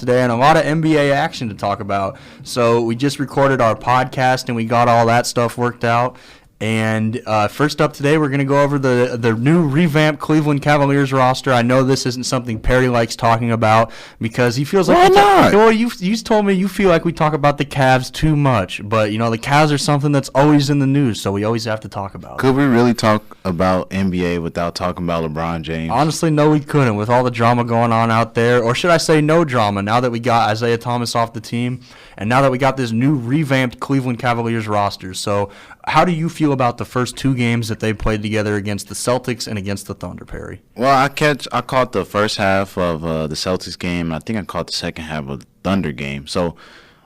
today and a lot of NBA action to talk about. So we just recorded our podcast and we got all that stuff worked out. And first up today, we're going to go over the new revamped Cleveland Cavaliers roster. I know this isn't something Perry likes talking about because he feels like Why not? Well, you told me you feel like we talk about the Cavs too much, but the Cavs are something that's always in the news, so we always have to talk about it. Could we really talk about NBA without talking about LeBron James? Honestly, no, we couldn't with all the drama going on out there, or should I say no drama? Now that we got Isaiah Thomas off the team, and now that we got this new revamped Cleveland Cavaliers roster, so how do you feel about the first two games that they played together against the Celtics and against the Thunder, Perry? Well, I caught the first half of the Celtics game, and I think I caught the second half of the Thunder game. So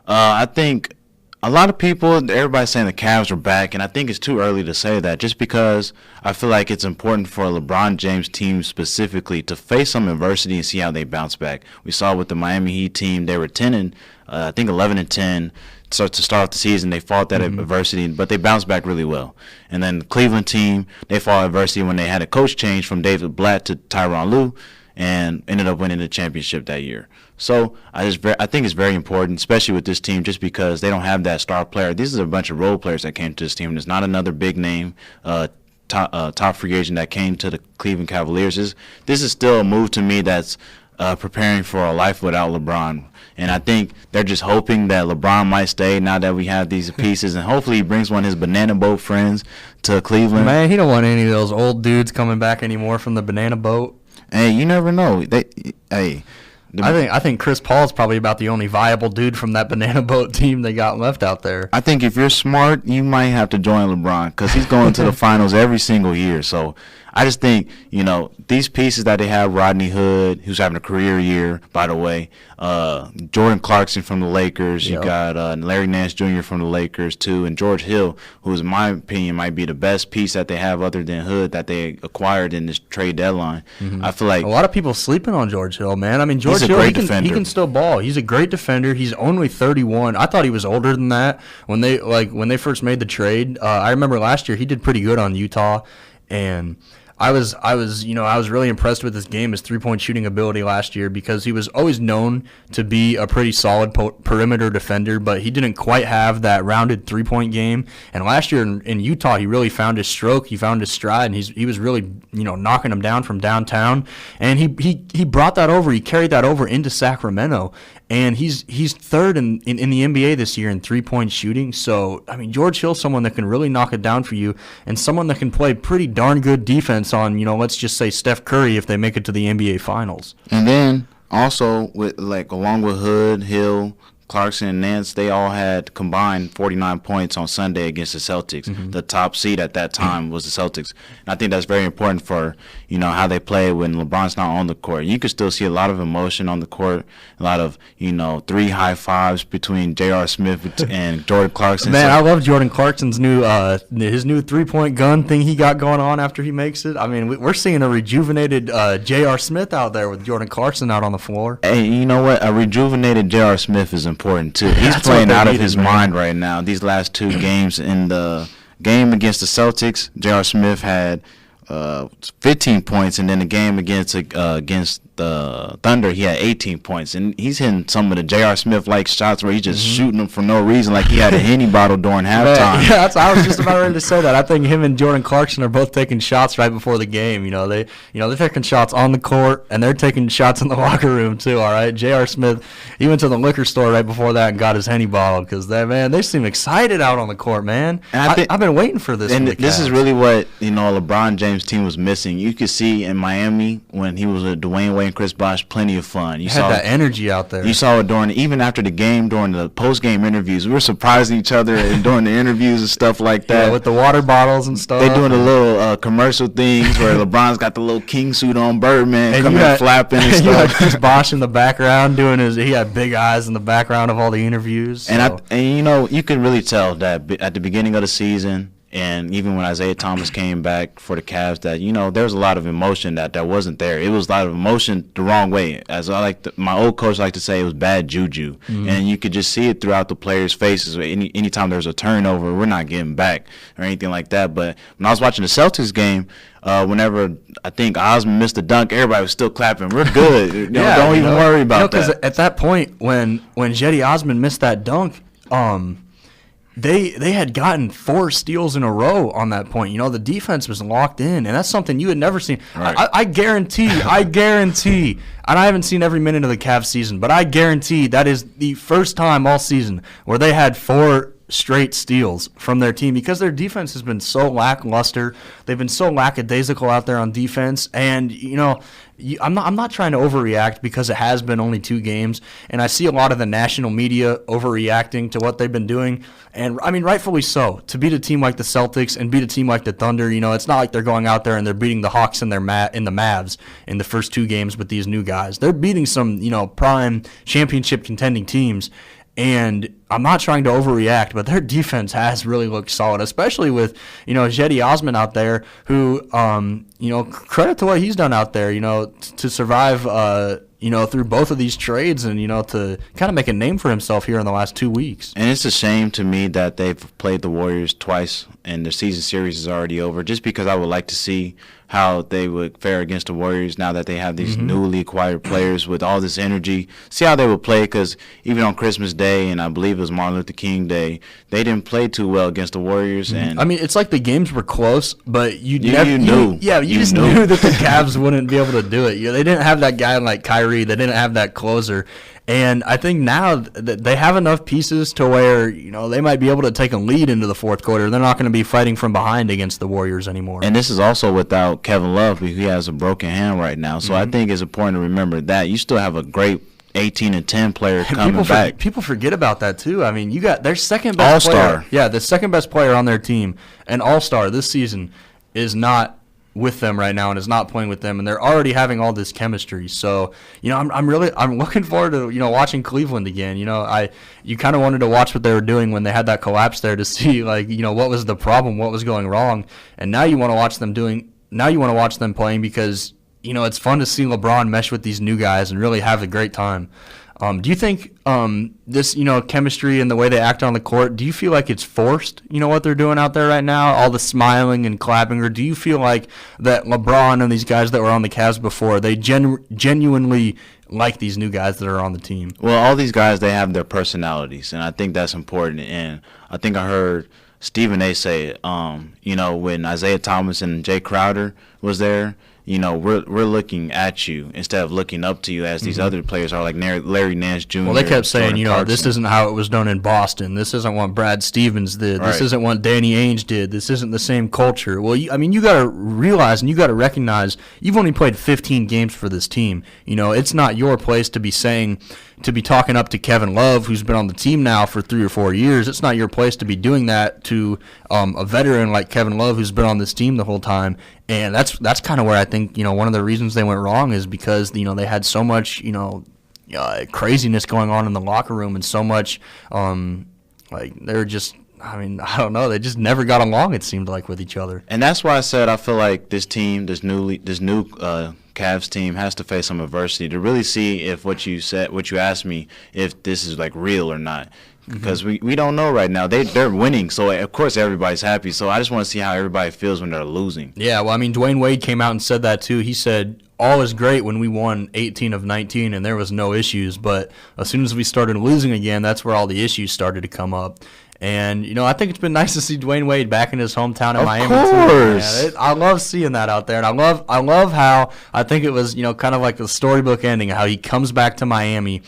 I think a lot of people, everybody's saying the Cavs are back, and I think it's too early to say that just because I feel like it's important for a LeBron James team specifically to face some adversity and see how they bounce back. We saw with the Miami Heat team, they were 11-10. So to start off the season, they fought that adversity, but they bounced back really well. And then the Cleveland team, they fought adversity when they had a coach change from David Blatt to Tyronn Lue and ended up winning the championship that year. So I think it's very important, especially with this team, just because they don't have that star player. These are a bunch of role players that came to this team. There's not another big name top free agent that came to the Cleveland Cavaliers. This is still a move to me that's preparing for a life without LeBron. And I think they're just hoping that LeBron might stay now that we have these pieces. And hopefully he brings one of his banana boat friends to Cleveland. Man, he don't want any of those old dudes coming back anymore from the banana boat. Hey, you never know. I think Chris Paul's probably about the only viable dude from that banana boat team they got left out there. I think if you're smart, you might have to join LeBron because he's going to the finals every single year. So I just think, these pieces that they have, Rodney Hood, who's having a career year, by the way, Jordan Clarkson from the Lakers, you got Larry Nance Jr. from the Lakers, too, and George Hill, who, in my opinion, might be the best piece that they have other than Hood that they acquired in this trade deadline. I feel like a lot of people sleeping on George Hill, man. I mean, George He's a Hill, great defender. He can still ball. He's a great defender. He's only 31. I thought he was older than that when they first made the trade. I remember last year he did pretty good on Utah, and I was really impressed with his game, his three-point shooting ability last year, because he was always known to be a pretty solid perimeter defender, but he didn't quite have that rounded three-point game. And last year in Utah, he really found his stroke, he found his stride, and he was really knocking them down from downtown. And he brought that over, he carried that over into Sacramento. And he's third in the NBA this year in three-point shooting. So, I mean, George Hill's someone that can really knock it down for you and someone that can play pretty darn good defense on, let's just say Steph Curry if they make it to the NBA Finals. And then also, along with Hood, Hill, Clarkson, and Nance, they all had combined 49 points on Sunday against the Celtics. The top seed at that time was the Celtics. And I think that's very important for, how they play when LeBron's not on the court. You can still see a lot of emotion on the court, a lot of, three high fives between J.R. Smith and Jordan Clarkson. Man, I love Jordan Clarkson's new three-point gun thing he got going on after he makes it. I mean, we're seeing a rejuvenated J.R. Smith out there with Jordan Clarkson out on the floor. Hey, you know what? A rejuvenated J.R. Smith is important too. He's playing out of his mind right now. These last two games, in the game against the Celtics, J.R. Smith had 15 points, and then the game against the Thunder, he had 18 points, and he's hitting some of the J.R. Smith-like shots where he's just shooting them for no reason, like he had a Henny bottle during halftime. Yeah, I was just about ready to say that. I think him and Jordan Clarkson are both taking shots right before the game. They're taking shots on the court, and they're taking shots in the locker room too. All right, J.R. Smith, he went to the liquor store right before that and got his Henny bottle because they seem excited out on the court, man. And I've been waiting for this. And this is really what LeBron James' team was missing. You could see in Miami when he was with Dwayne Wade and Chris Bosh, plenty of fun. You saw that energy out there. You saw it even after the game, during the post-game interviews. We were surprising each other during the interviews and stuff like that. Yeah, with the water bottles and stuff. They doing the little commercial things where LeBron's got the little king suit on, Birdman coming flapping and stuff. You had Chris Bosh in the background he had big eyes in the background of all the interviews. And you can really tell that at the beginning of the season, And even when Isaiah Thomas came back for the Cavs, that there was a lot of emotion that wasn't there. It was a lot of emotion the wrong way. As my old coach liked to say, it was bad juju, and you could just see it throughout the players' faces. Anytime there's a turnover, we're not getting back or anything like that. But when I was watching the Celtics game, whenever I think Osman missed the dunk, everybody was still clapping. We're good. Don't even worry about that. Because at that point, when Jetty Osman missed that dunk, They had gotten 4 steals in a row on that point. The defense was locked in, and that's something you had never seen. Right. I guarantee, and I haven't seen every minute of the Cavs season, but I guarantee that is the first time all season where they had 4 straight steals from their team, because their defense has been so lackluster. They've been so lackadaisical out there on defense, and I'm not trying to overreact, because it has been only 2 games, and I see a lot of the national media overreacting to what they've been doing, and I mean rightfully so. To beat a team like the Celtics and beat a team like the Thunder, it's not like they're going out there and they're beating the Hawks and the Mavs in the first 2 games with these new guys. They're beating some prime championship contending teams. And I'm not trying to overreact, but their defense has really looked solid, especially with, Jetty Osman out there, who, credit to what he's done out there, to survive, through both of these trades and, to kind of make a name for himself here in the last 2 weeks. And it's a shame to me that they've played the Warriors twice and their season series is already over, just because I would like to see how they would fare against the Warriors now that they have these newly acquired players with all this energy. See how they would play, because even on Christmas Day, and I believe it was Martin Luther King Day, they didn't play too well against the Warriors. And I mean, it's like the games were close, but you knew. You just knew that the Cavs wouldn't be able to do it. They didn't have that guy like Kyrie. They didn't have that closer. And I think now that they have enough pieces to where, they might be able to take a lead into the fourth quarter. They're not going to be fighting from behind against the Warriors anymore. And this is also without Kevin Love, because he has a broken hand right now. So I think it's important to remember that. You still have a great 18-10 player coming back. People forget about that too. I mean, you got their second best all-star. player. Yeah, the second best player on their team, an all-star this season, is not with them right now and is not playing with them, and they're already having all this chemistry. So, I'm looking forward to, watching Cleveland again. You kind of wanted to watch what they were doing when they had that collapse there to see, what was the problem, what was going wrong. And now you want to watch them playing, because, it's fun to see LeBron mesh with these new guys and really have a great time. Do you think this, chemistry and the way they act on the court, do you feel like it's forced, what they're doing out there right now, all the smiling and clapping, or do you feel like that LeBron and these guys that were on the Cavs before, they genuinely like these new guys that are on the team? Well, all these guys, they have their personalities, and I think that's important. And I think I heard Stephen A. say it, when Isaiah Thomas and Jay Crowder was there, we're looking at you instead of looking up to you, as these other players are, like Larry Nance Jr. Well, they kept saying, this isn't how it was done in Boston. This isn't what Brad Stevens did. This isn't what Danny Ainge did. This isn't the same culture. Well, you got to realize and you got to recognize you've only played 15 games for this team. It's not your place to be talking up to Kevin Love, who's been on the team now for 3 or 4 years. It's not your place to be doing that to a veteran like Kevin Love, who's been on this team the whole time. And that's kind of where I think, one of the reasons they went wrong is because, they had so much, craziness going on in the locker room, and so much, they're just, I don't know, they just never got along, it seemed like, with each other. And that's why I said I feel like this team, this new Cavs team has to face some adversity to really see if what you asked me, if this is real or not. Because we don't know right now. They're winning, so of course everybody's happy. So I just want to see how everybody feels when they're losing. Yeah, well, Dwayne Wade came out and said that too. He said, all is great when we won 18 of 19 and there was no issues. But as soon as we started losing again, that's where all the issues started to come up. And, I think it's been nice to see Dwayne Wade back in his hometown in Miami. Of course. I love seeing that out there. And I love how I think it was, kind of like the storybook ending, how he comes back to Miami.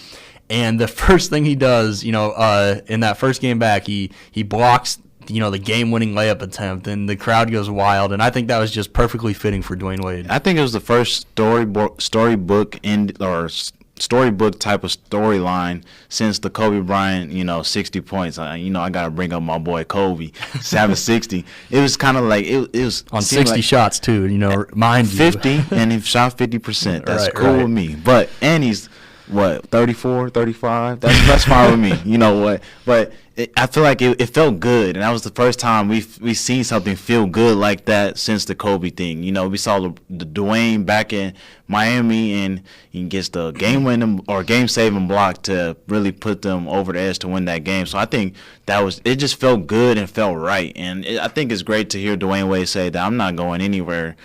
And the first thing he does, in that first game back, he blocks, the game-winning layup attempt, and the crowd goes wild. And I think that was just perfectly fitting for Dwayne Wade. I think it was the first storybook type of storyline since the Kobe Bryant, 60 points. I got to bring up my boy Kobe, 760. It was kind of like it was on 60 shots too. Mind 50, you. And he shot 50%. That's cool with me. But and he's 34, 35. That's fine with me. You know what? But I feel like it felt good, and that was the first time we seen something feel good like that since the Kobe thing. You know, we saw the Dwayne back in Miami, and he gets the game-winning or game-saving block to really put them over the edge to win that game. So I think it just felt good and felt right, and I think it's great to hear Dwayne Wade say that I'm not going anywhere.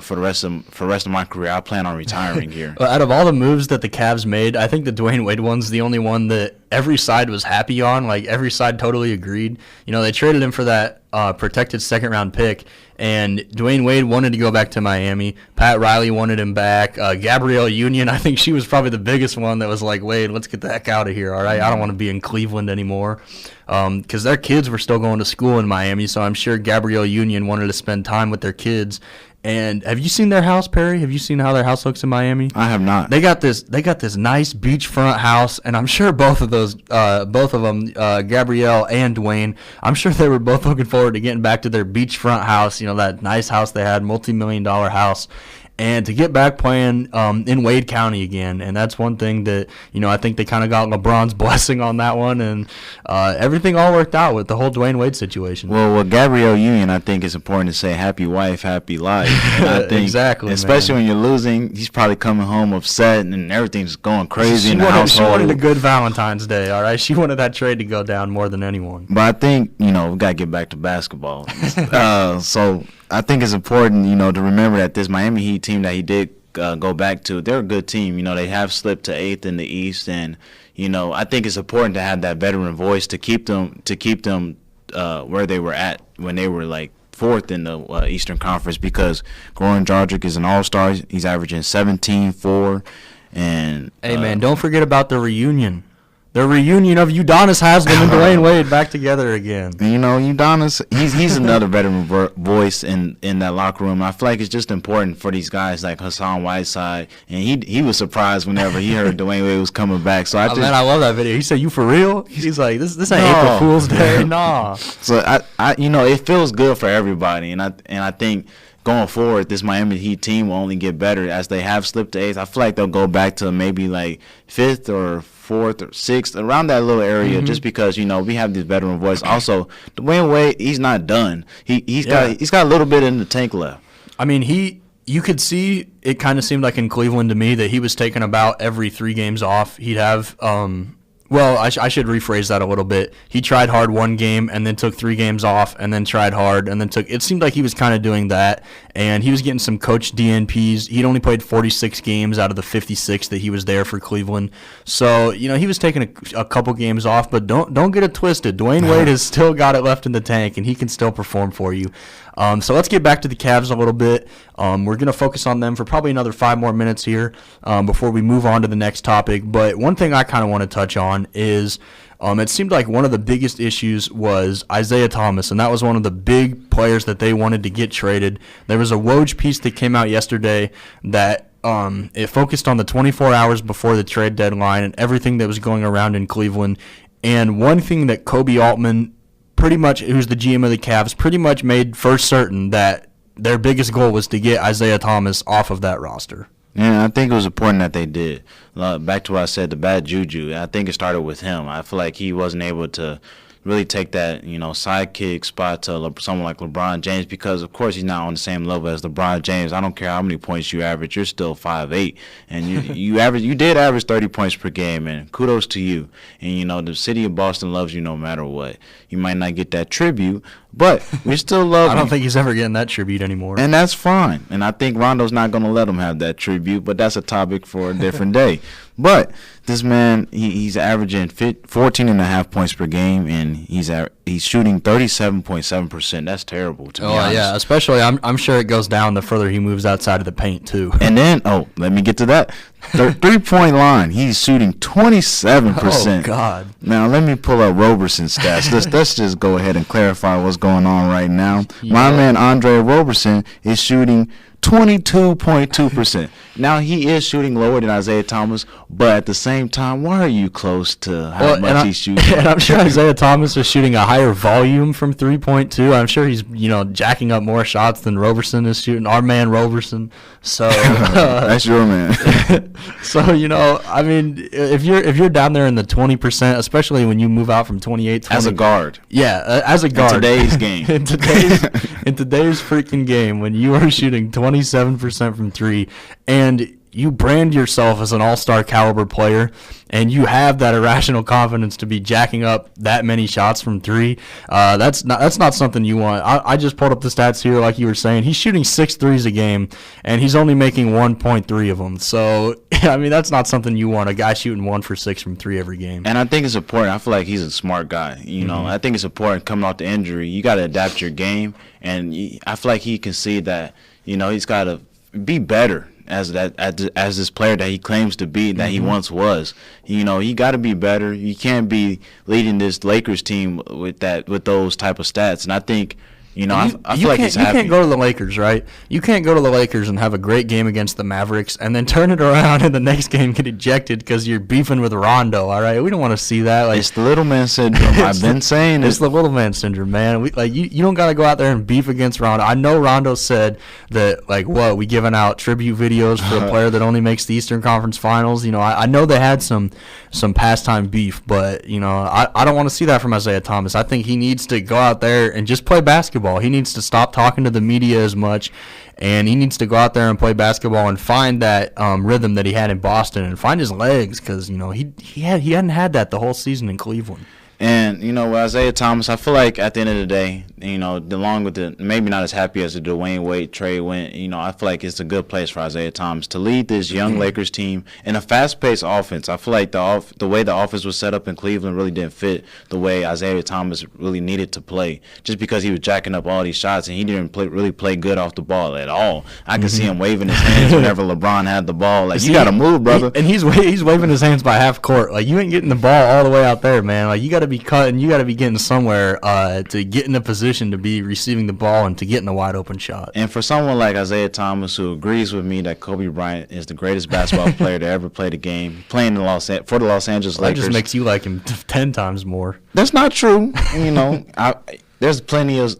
For the rest of my career, I plan on retiring here. Well, out of all the moves that the Cavs made, I think the Dwayne Wade one's the only one that every side was happy on. Like, every side totally agreed. You know, they traded him for that protected second-round pick, and Dwayne Wade wanted to go back to Miami. Pat Riley wanted him back. Gabrielle Union, I think she was probably the biggest one that was like, Wade, let's get the heck out of here, all right? I don't want to be in Cleveland anymore. Because their kids were still going to school in Miami, so I'm sure Gabrielle Union wanted to spend time with their kids. And have you seen their house, Perry? Have you seen how their house looks in Miami? I have not. They got this nice beachfront house, and I'm sure both of them, Gabrielle and Dwayne, I'm sure they were both looking forward to getting back to their beachfront house. You know, that nice house they had, multi-million-dollar house. And to get back playing in Wade County again. And that's one thing that, you know, I think they kind of got LeBron's blessing on that one. And everything all worked out with the whole Dwayne Wade situation. Well, with Gabrielle Union, I think it's important to say happy wife, happy life. And I think, exactly. Especially when you're losing, he's probably coming home upset and everything's going crazy in the household. She wanted a good Valentine's Day, all right? She wanted that trade to go down more than anyone. But I think, you know, we got to get back to basketball. So I think it's important, you know, to remember that this Miami Heat team that he did go back to, they're a good team. You know, they have slipped to 8th in the East, and you know, I think it's important to have that veteran voice to keep them where they were at when they were like 4th in the Eastern Conference, because Goran Dragic is an all-star. He's averaging 17, 4, and hey man, don't forget about the reunion. The reunion of Udonis Haslem and Dwayne Wade back together again. You know, Udonis, he's another veteran voice in that locker room. I feel like it's just important for these guys like Hassan Whiteside, and he was surprised whenever he heard Dwayne Wade was coming back. So man, I love that video. He said, "You for real?" He's like, "This ain't April Fool's Day, nah." So I you know, it feels good for everybody, and I think going forward, this Miami Heat team will only get better as they have slipped to 8th. I feel like they'll go back to maybe like 5th or 4th or 6th, around that little area, just because, you know, we have this veteran voice. Also, Dwayne Wade, he's not done. He's got a little bit in the tank left. I mean, you could see it kind of seemed like in Cleveland to me that he was taking about every 3 games off. He'd have well, I should rephrase that a little bit. He tried hard one game and then took 3 games off and then tried hard and then took – it seemed like he was kind of doing that, and he was getting some coach DNPs. He'd only played 46 games out of the 56 that he was there for Cleveland. So, you know, he was taking a couple games off, but don't get it twisted. Dwayne Wade has still got it left in the tank, and he can still perform for you. So let's get back to the Cavs a little bit. We're going to focus on them for probably another 5 more minutes here before we move on to the next topic. But one thing I kind of want to touch on is it seemed like one of the biggest issues was Isaiah Thomas, and that was one of the big players that they wanted to get traded. There was a Woj piece that came out yesterday that it focused on the 24 hours before the trade deadline and everything that was going around in Cleveland. And one thing that Kobe Altman, pretty much, who's the GM of the Cavs, pretty much made for certain that their biggest goal was to get Isaiah Thomas off of that roster. Yeah, I think it was important that they did. Back to what I said, the bad juju. I think it started with him. I feel like he wasn't able to really take that, you know, sidekick spot to someone like LeBron James, because of course he's not on the same level as LeBron James. I don't care how many points you average, you're still 5'8", and you did average 30 points per game, and kudos to you. And you know, the city of Boston loves you no matter what. You might not get that tribute, but we still love I don't think he's ever getting that tribute anymore. And that's fine. And I think Rondo's not going to let him have that tribute, but that's a topic for a different day. But this man, he's averaging 14.5 points per game, and he's shooting 37.7%. That's terrible, to be honest. Yeah, especially I'm sure it goes down the further he moves outside of the paint too. And then, let me get to that. 3-point line, he's shooting 27%. Oh God! Now let me pull up Roberson's stats. Let's just go ahead and clarify what's going on right now. My man Andre Roberson is shooting 22.2%. Now, he is shooting lower than Isaiah Thomas, but at the same time, why are you close to how much he's shooting? And I'm sure Isaiah Thomas is shooting a higher volume from 3.2. I'm sure he's, jacking up more shots than Roberson is shooting, our man Roberson. So that's your man. So, I mean, if you're down there in the 20%, especially when you move out from 28, 20. As a guard. Yeah, as a guard. In today's game. in today's freaking game, when you are shooting 27% from 3 and you brand yourself as an all-star caliber player and you have that irrational confidence to be jacking up that many shots from 3, that's not something you want. I just pulled up the stats here like you were saying. He's shooting 6 threes a game and he's only making 1.3 of them. So, I mean, that's not something you want, a guy shooting 1 for 6 from 3 every game. And I think it's important. I feel like he's a smart guy. I think it's important coming off the injury. You got to adapt your game, and I feel like he can see that, he's got to be better as this player that he claims to be, that he once was. He got to be better. You can't be leading this Lakers team with those type of stats. And I think, I feel like he's happy. You can't go to the Lakers, right? You can't go to the Lakers and have a great game against the Mavericks and then turn it around and the next game get ejected because you're beefing with Rondo, all right? We don't want to see that. It's the little man syndrome. I've been saying it. It's the little man syndrome, man. You don't got to go out there and beef against Rondo. I know Rondo said that, we giving out tribute videos for a player that only makes the Eastern Conference Finals. I know they had some pastime beef, but, I don't want to see that from Isaiah Thomas. I think he needs to go out there and just play basketball. He needs to stop talking to the media as much, and he needs to go out there and play basketball and find that rhythm that he had in Boston and find his legs because, he hadn't had that the whole season in Cleveland. And, with Isaiah Thomas, I feel like at the end of the day, along with maybe not as happy as the Dwayne Wade trade went, I feel like it's a good place for Isaiah Thomas to lead this young Lakers team in a fast-paced offense. I feel like the way the offense was set up in Cleveland really didn't fit the way Isaiah Thomas really needed to play, just because he was jacking up all these shots and he didn't really play good off the ball at all. I could see him waving his hands whenever LeBron had the ball. You got to move, brother. And he's waving his hands by half court. You ain't getting the ball all the way out there, man. You got to be cutting. You got to be getting somewhere to get in a position to be receiving the ball and to get in a wide open shot. And for someone like Isaiah Thomas, who agrees with me that Kobe Bryant is the greatest basketball player to ever play the game, playing for the Los Angeles Lakers, that just makes you like him 10 times more. That's not true. There's plenty of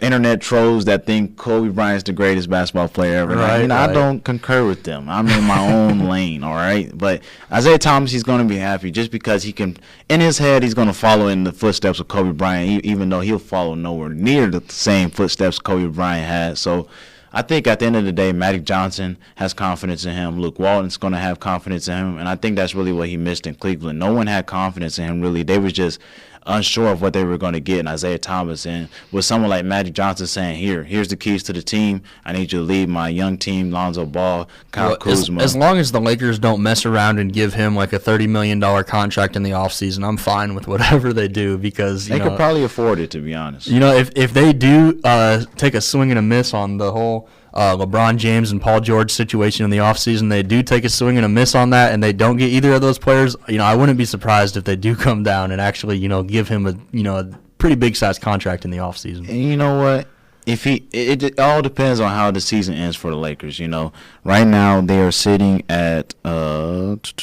internet trolls that think Kobe Bryant's the greatest basketball player ever. Right, I don't concur with them. I'm in my own lane, all right? But Isaiah Thomas, he's going to be happy just because he can, in his head, he's going to follow in the footsteps of Kobe Bryant, even though he'll follow nowhere near the same footsteps Kobe Bryant had. So I think at the end of the day, Magic Johnson has confidence in him. Luke Walton's going to have confidence in him. And I think that's really what he missed in Cleveland. No one had confidence in him, really. They was just unsure of what they were going to get in Isaiah Thomas. And with someone like Magic Johnson saying, here's the keys to the team. I need you to lead my young team, Lonzo Ball, Kyle Kuzma. As long as the Lakers don't mess around and give him a $30 million contract in the offseason, I'm fine with whatever they do because they could probably afford it, to be honest. If they do take a swing and a miss on the whole LeBron James and Paul George situation in the offseason, they do take a swing and a miss on that, and they don't get either of those players, I wouldn't be surprised if they do come down and actually, give him a pretty big-sized contract in the offseason. And you know what? It all depends on how the season ends for the Lakers. Right now they are sitting at 11-23,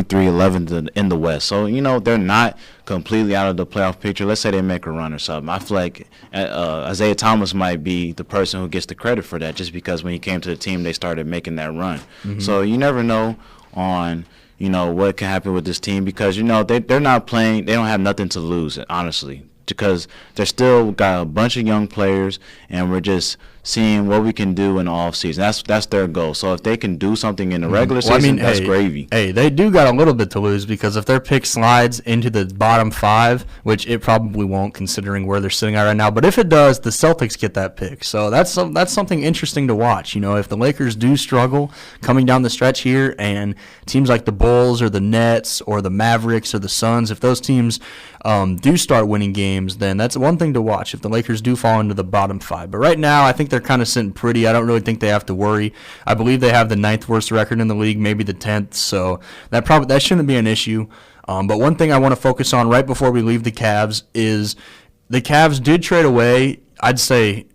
11th in the West. So, they're not completely out of the playoff picture. Let's say they make a run or something. I feel like Isaiah Thomas might be the person who gets the credit for that, just because when he came to the team, they started making that run. Mm-hmm. So you never know on, what can happen with this team because, they're not playing. They don't have nothing to lose, honestly, because they're still got a bunch of young players, and we're just seeing what we can do in the offseason. That's their goal. So if they can do something in the regular season, that's gravy. Hey, they do got a little bit to lose because if their pick slides into the bottom 5, which it probably won't considering where they're sitting at right now, but if it does, the Celtics get that pick. So that's something interesting to watch. If the Lakers do struggle coming down the stretch here and teams like the Bulls or the Nets or the Mavericks or the Suns, if those teams do start winning games, then that's one thing to watch if the Lakers do fall into the bottom 5. But right now, I think they're kind of sitting pretty. I don't really think they have to worry. I believe they have the 9th worst record in the league, maybe the 10th, so that shouldn't be an issue. But one thing I want to focus on right before we leave the Cavs is the Cavs did trade away, I'd say,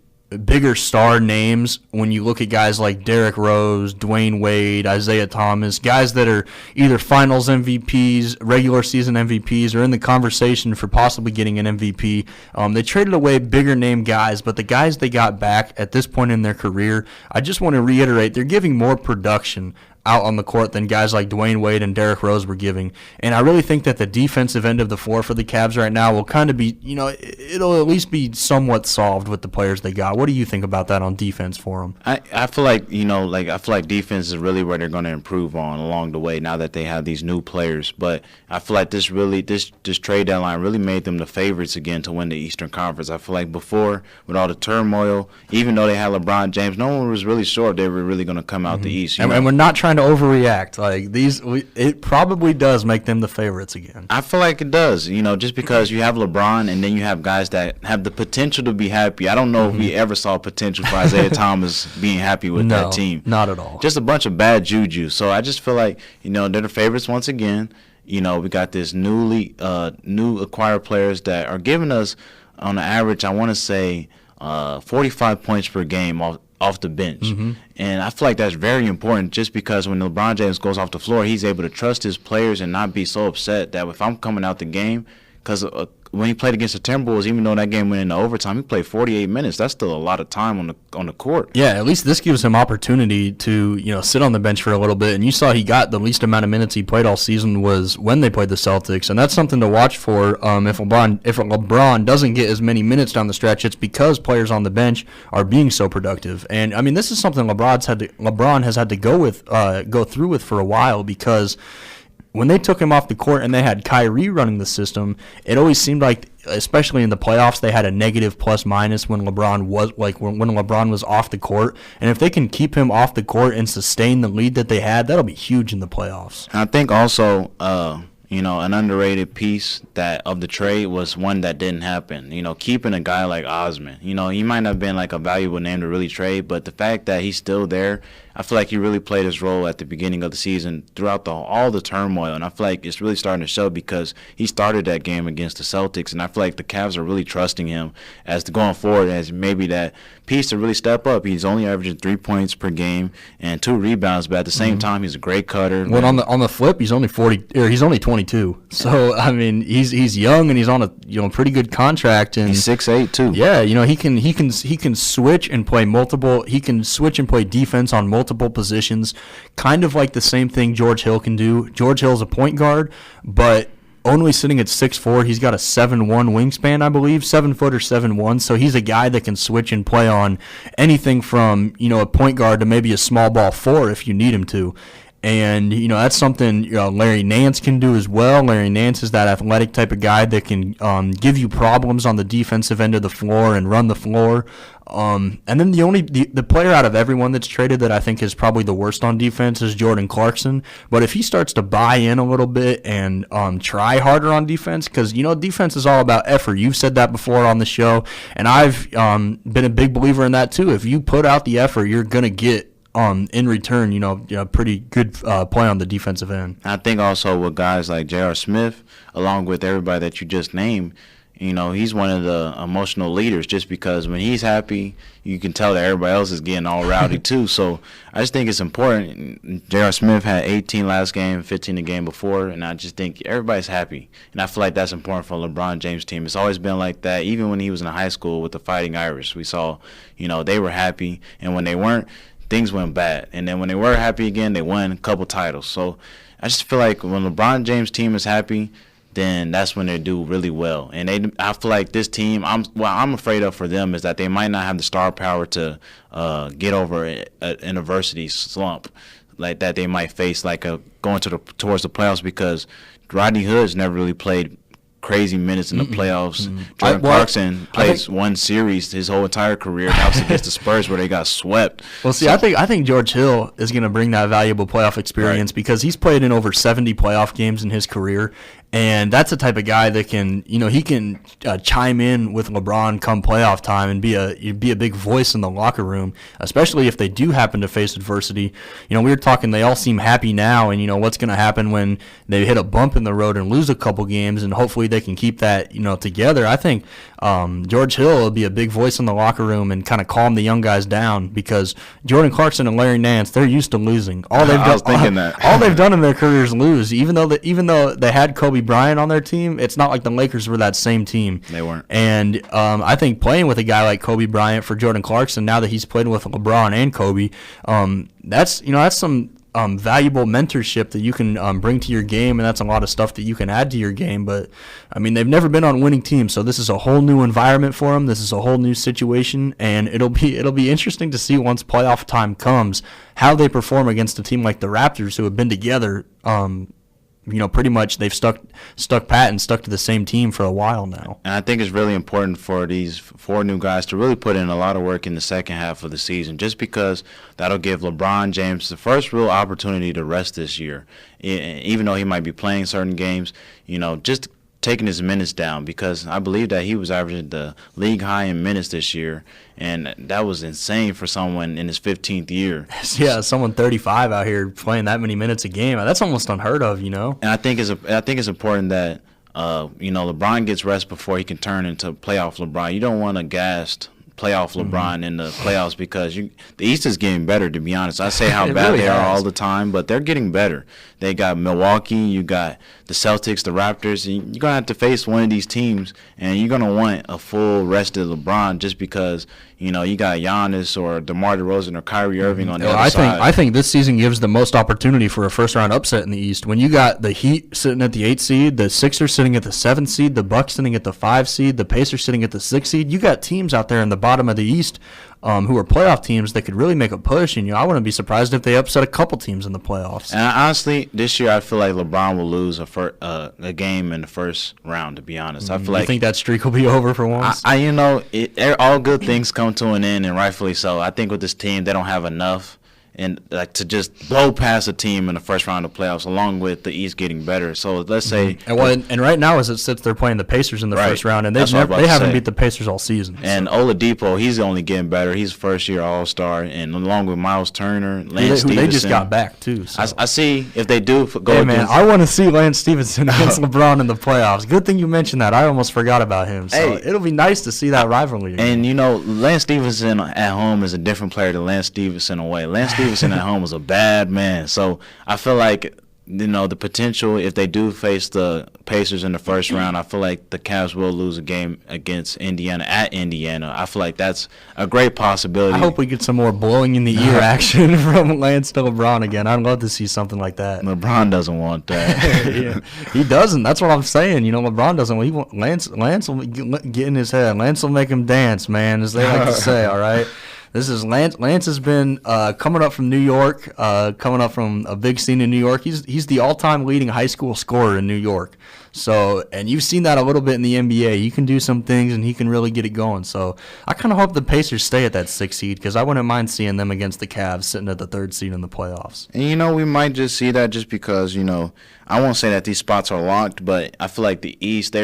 bigger star names when you look at guys like Derrick Rose, Dwayne Wade, Isaiah Thomas, guys that are either finals MVPs, regular season MVPs, or in the conversation for possibly getting an MVP. They traded away bigger name guys, but the guys they got back at this point in their career, I just want to reiterate, they're giving more production out on the court than guys like Dwayne Wade and Derrick Rose were giving. And I really think that the defensive end of the floor for the Cavs right now will kind of be, it'll at least be somewhat solved with the players they got. What do you think about that on defense for them? I feel like, I feel like defense is really where they're going to improve on along the way now that they have these new players. But I feel like this trade deadline really made them the favorites again to win the Eastern Conference. I feel like before, with all the turmoil, even though they had LeBron James, no one was really sure if they were really going to come out the East. And we're not trying to overreact. It probably does make them the favorites again. I feel like it does, just because you have LeBron and then you have guys that have the potential to be happy. I don't know if we ever saw potential for Isaiah Thomas being happy with that team. Not at all. Just a bunch of bad juju. So I just feel like, they're the favorites once again. We got this new acquired players that are giving us, on the average, I want to say 45 points per game off the bench. And I feel like that's very important just because when LeBron James goes off the floor, he's able to trust his players and not be so upset that if I'm coming out the game, because when he played against the Timberwolves, even though that game went into overtime, he played 48 minutes. That's still a lot of time on the court. Yeah, at least this gives him opportunity to sit on the bench for a little bit. And you saw he got the least amount of minutes he played all season was when they played the Celtics, and that's something to watch for. If LeBron doesn't get as many minutes down the stretch, it's because players on the bench are being so productive. And I mean, this is something LeBron has had to go through with for a while because when they took him off the court and they had Kyrie running the system, it always seemed like, especially in the playoffs, they had a negative plus minus when LeBron was off the court. And if they can keep him off the court and sustain the lead that they had, that'll be huge in the playoffs. I think also, an underrated piece of the trade was one that didn't happen. Keeping a guy like Osman. He might not have been like a valuable name to really trade, but the fact that he's still there, I feel like he really played his role at the beginning of the season throughout all the turmoil, and I feel like it's really starting to show because he started that game against the Celtics, and I feel like the Cavs are really trusting him as going forward as maybe that piece to really step up. He's only averaging 3 points per game and 2 rebounds, but at the same time, he's a great cutter. Well, on the flip, he's only 22. So I mean, he's young and he's on a pretty good contract, and he's 6'8" too. Yeah, he can switch and play multiple. He can switch and play defense on multiple positions, kind of like the same thing George Hill can do. George Hill's a point guard, but only sitting at 6'4". He's got a 7'1" wingspan, I believe, 7 foot or 7'1". So he's a guy that can switch and play on anything from a point guard to maybe a small ball 4 if you need him to. And, that's something Larry Nance can do as well. Larry Nance is that athletic type of guy that can give you problems on the defensive end of the floor and run the floor. And then the player out of everyone that's traded that I think is probably the worst on defense is Jordan Clarkson. But if he starts to buy in a little bit and try harder on defense, because, defense is all about effort. You've said that before on the show, and I've been a big believer in that too. If you put out the effort, you're going to get in return, pretty good play on the defensive end. I think also with guys like J.R. Smith, along with everybody that you just named, he's one of the emotional leaders just because when he's happy, you can tell that everybody else is getting all rowdy too. So I just think it's important. J.R. Smith had 18 last game, 15 the game before, and I just think everybody's happy. And I feel like that's important for a LeBron James team. It's always been like that. Even when he was in high school with the Fighting Irish, we saw, they were happy. And when they weren't, things went bad. And then when they were happy again, they won a couple titles. So I just feel like when LeBron James' team is happy, then that's when they do really well. And I feel like this team, I'm afraid of for them is that they might not have the star power to get over an adversity slump like that they might face, like going towards the playoffs, because Rodney Hood's never really played crazy minutes in the playoffs. Jordan Clarkson plays one series his whole entire career. That was against the Spurs where they got swept. Well, see, I think George Hill is going to bring that valuable playoff experience because he's played in over 70 playoff games in his career. And that's the type of guy that can, he can chime in with LeBron come playoff time and be a big voice in the locker room, especially if they do happen to face adversity. We were talking, they all seem happy now, and what's going to happen when they hit a bump in the road and lose a couple games, and hopefully they can keep that, together. I think George Hill will be a big voice in the locker room and kind of calm the young guys down, because Jordan Clarkson and Larry Nance, they're used to losing. I was thinking that. All they've done in their careers lose. Even though they had Kobe Bryant on their team, it's not like the Lakers were that same team. They weren't. And I think playing with a guy like Kobe Bryant for Jordan Clarkson, now that he's played with LeBron and Kobe, that's some valuable mentorship that you can bring to your game, and that's a lot of stuff that you can add to your game. But I mean, they've never been on winning teams, so this is a whole new environment for them. This is a whole new situation, and it'll be interesting to see once playoff time comes how they perform against a team like the Raptors, who have been together. Pretty much they've stuck pat and stuck to the same team for a while now. And I think it's really important for these 4 new guys to really put in a lot of work in the second half of the season, just because that'll give LeBron James the first real opportunity to rest this year. Even though he might be playing certain games, just taking his minutes down, because I believe that he was averaging the league high in minutes this year, and that was insane for someone in his 15th year. Yeah, someone 35 out here playing that many minutes a game. That's almost unheard of, And I think it's important that LeBron gets rest before he can turn into playoff LeBron. You don't want a gassed playoff LeBron in the playoffs, because the East is getting better, to be honest. I say how bad really they are has. all the time, but they're getting better. They got Milwaukee, you got the Celtics, the Raptors. You're going to have to face one of these teams, and you're going to want a full rested LeBron, just because, you got Giannis or DeMar DeRozan or Kyrie Irving on the other side. I think this season gives the most opportunity for a first-round upset in the East. When you got the Heat sitting at the 8th seed, the Sixers sitting at the 7th seed, the Bucks sitting at the 5th seed, the Pacers sitting at the 6th seed, you got teams out there in the bottom of the East who are playoff teams that could really make a push. And I wouldn't be surprised if they upset a couple teams in the playoffs. And honestly, this year I feel like LeBron will lose a game in the first round, to be honest. I feel You think that streak will be over for once? All good things come to an end, and rightfully so. I think with this team, they don't have enough and to just blow past a team in the first round of playoffs, along with the East getting better. So let's say, and right now as it sits, they're playing the Pacers in the first round, and they haven't beat the Pacers all season. And Oladipo, he's only getting better. He's first-year All-Star, and along with Miles Turner, Lance Stevenson, they just got back too. So. I see if they do go. Hey man, I want to see Lance Stevenson against LeBron in the playoffs. Good thing you mentioned that. I almost forgot about him. So it'll be nice to see that rivalry again. And Lance Stevenson at home is a different player than Lance Stevenson away. Lance Stevenson at home was a bad man. So I feel like, the potential, if they do face the Pacers in the first round, I feel like the Cavs will lose a game against Indiana at Indiana. I feel like that's a great possibility. I hope we get some more blowing in the ear action from Lance to LeBron again. I'd love to see something like that. LeBron doesn't want that. Yeah, he doesn't. That's what I'm saying. LeBron doesn't. Lance will get in his head. Lance will make him dance, man, as they like to say, all right? This is Lance. Lance has been coming up from New York, coming up from a big scene in New York. He's the all-time leading high school scorer in New York. So, and you've seen that a little bit in the NBA. He can do some things, and he can really get it going. So, I kind of hope the Pacers stay at that 6th seed, because I wouldn't mind seeing them against the Cavs sitting at the 3rd seed in the playoffs. And, we might just see that just because, I won't say that these spots are locked, but I feel like the East,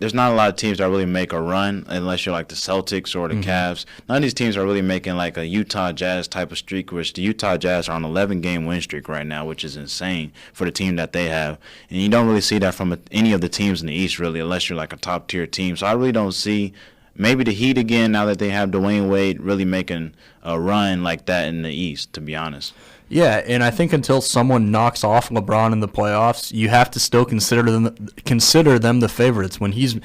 there's not a lot of teams that really make a run unless you're like the Celtics or the Cavs. None of these teams are really making like a Utah Jazz type of streak, which the Utah Jazz are on an 11-game win streak right now, which is insane for the team that they have. And you don't really see that from any of the teams in the East, really, unless you're like a top-tier team. So I really don't see maybe the Heat again, now that they have Dwayne Wade, really making a run like that in the East, to be honest. Yeah, and I think until someone knocks off LeBron in the playoffs, you have to still consider them the favorites. When he's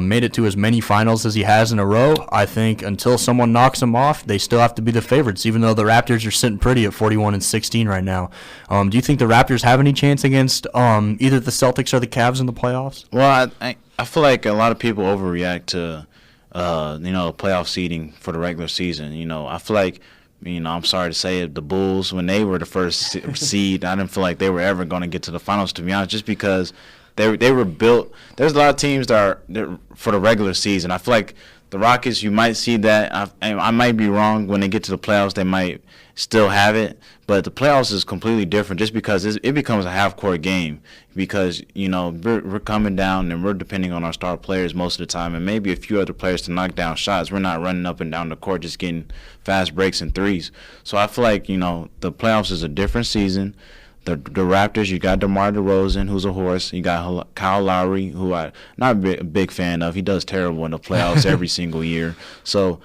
made it to as many finals as he has in a row, I think until someone knocks him off, they still have to be the favorites, even though the Raptors are sitting pretty at 41-16 right now. Do you think the Raptors have any chance against either the Celtics or the Cavs in the playoffs? Well, I feel like a lot of people overreact to playoff seeding for the regular season. I feel like, I'm sorry to say it, the Bulls, when they were the first seed, I didn't feel like they were ever going to get to the finals, to be honest, just because they were built. There's a lot of teams that are for the regular season. I feel like the Rockets, you might see that. I might be wrong. When they get to the playoffs, they might still have it. But the playoffs is completely different just because it becomes a half-court game because, we're coming down and we're depending on our star players most of the time and maybe a few other players to knock down shots. We're not running up and down the court just getting fast breaks and threes. So I feel like, the playoffs is a different season. the Raptors, you got DeMar DeRozan, who's a horse. You got Kyle Lowry, who I'm not a big fan of. He does terrible in the playoffs every single year. So,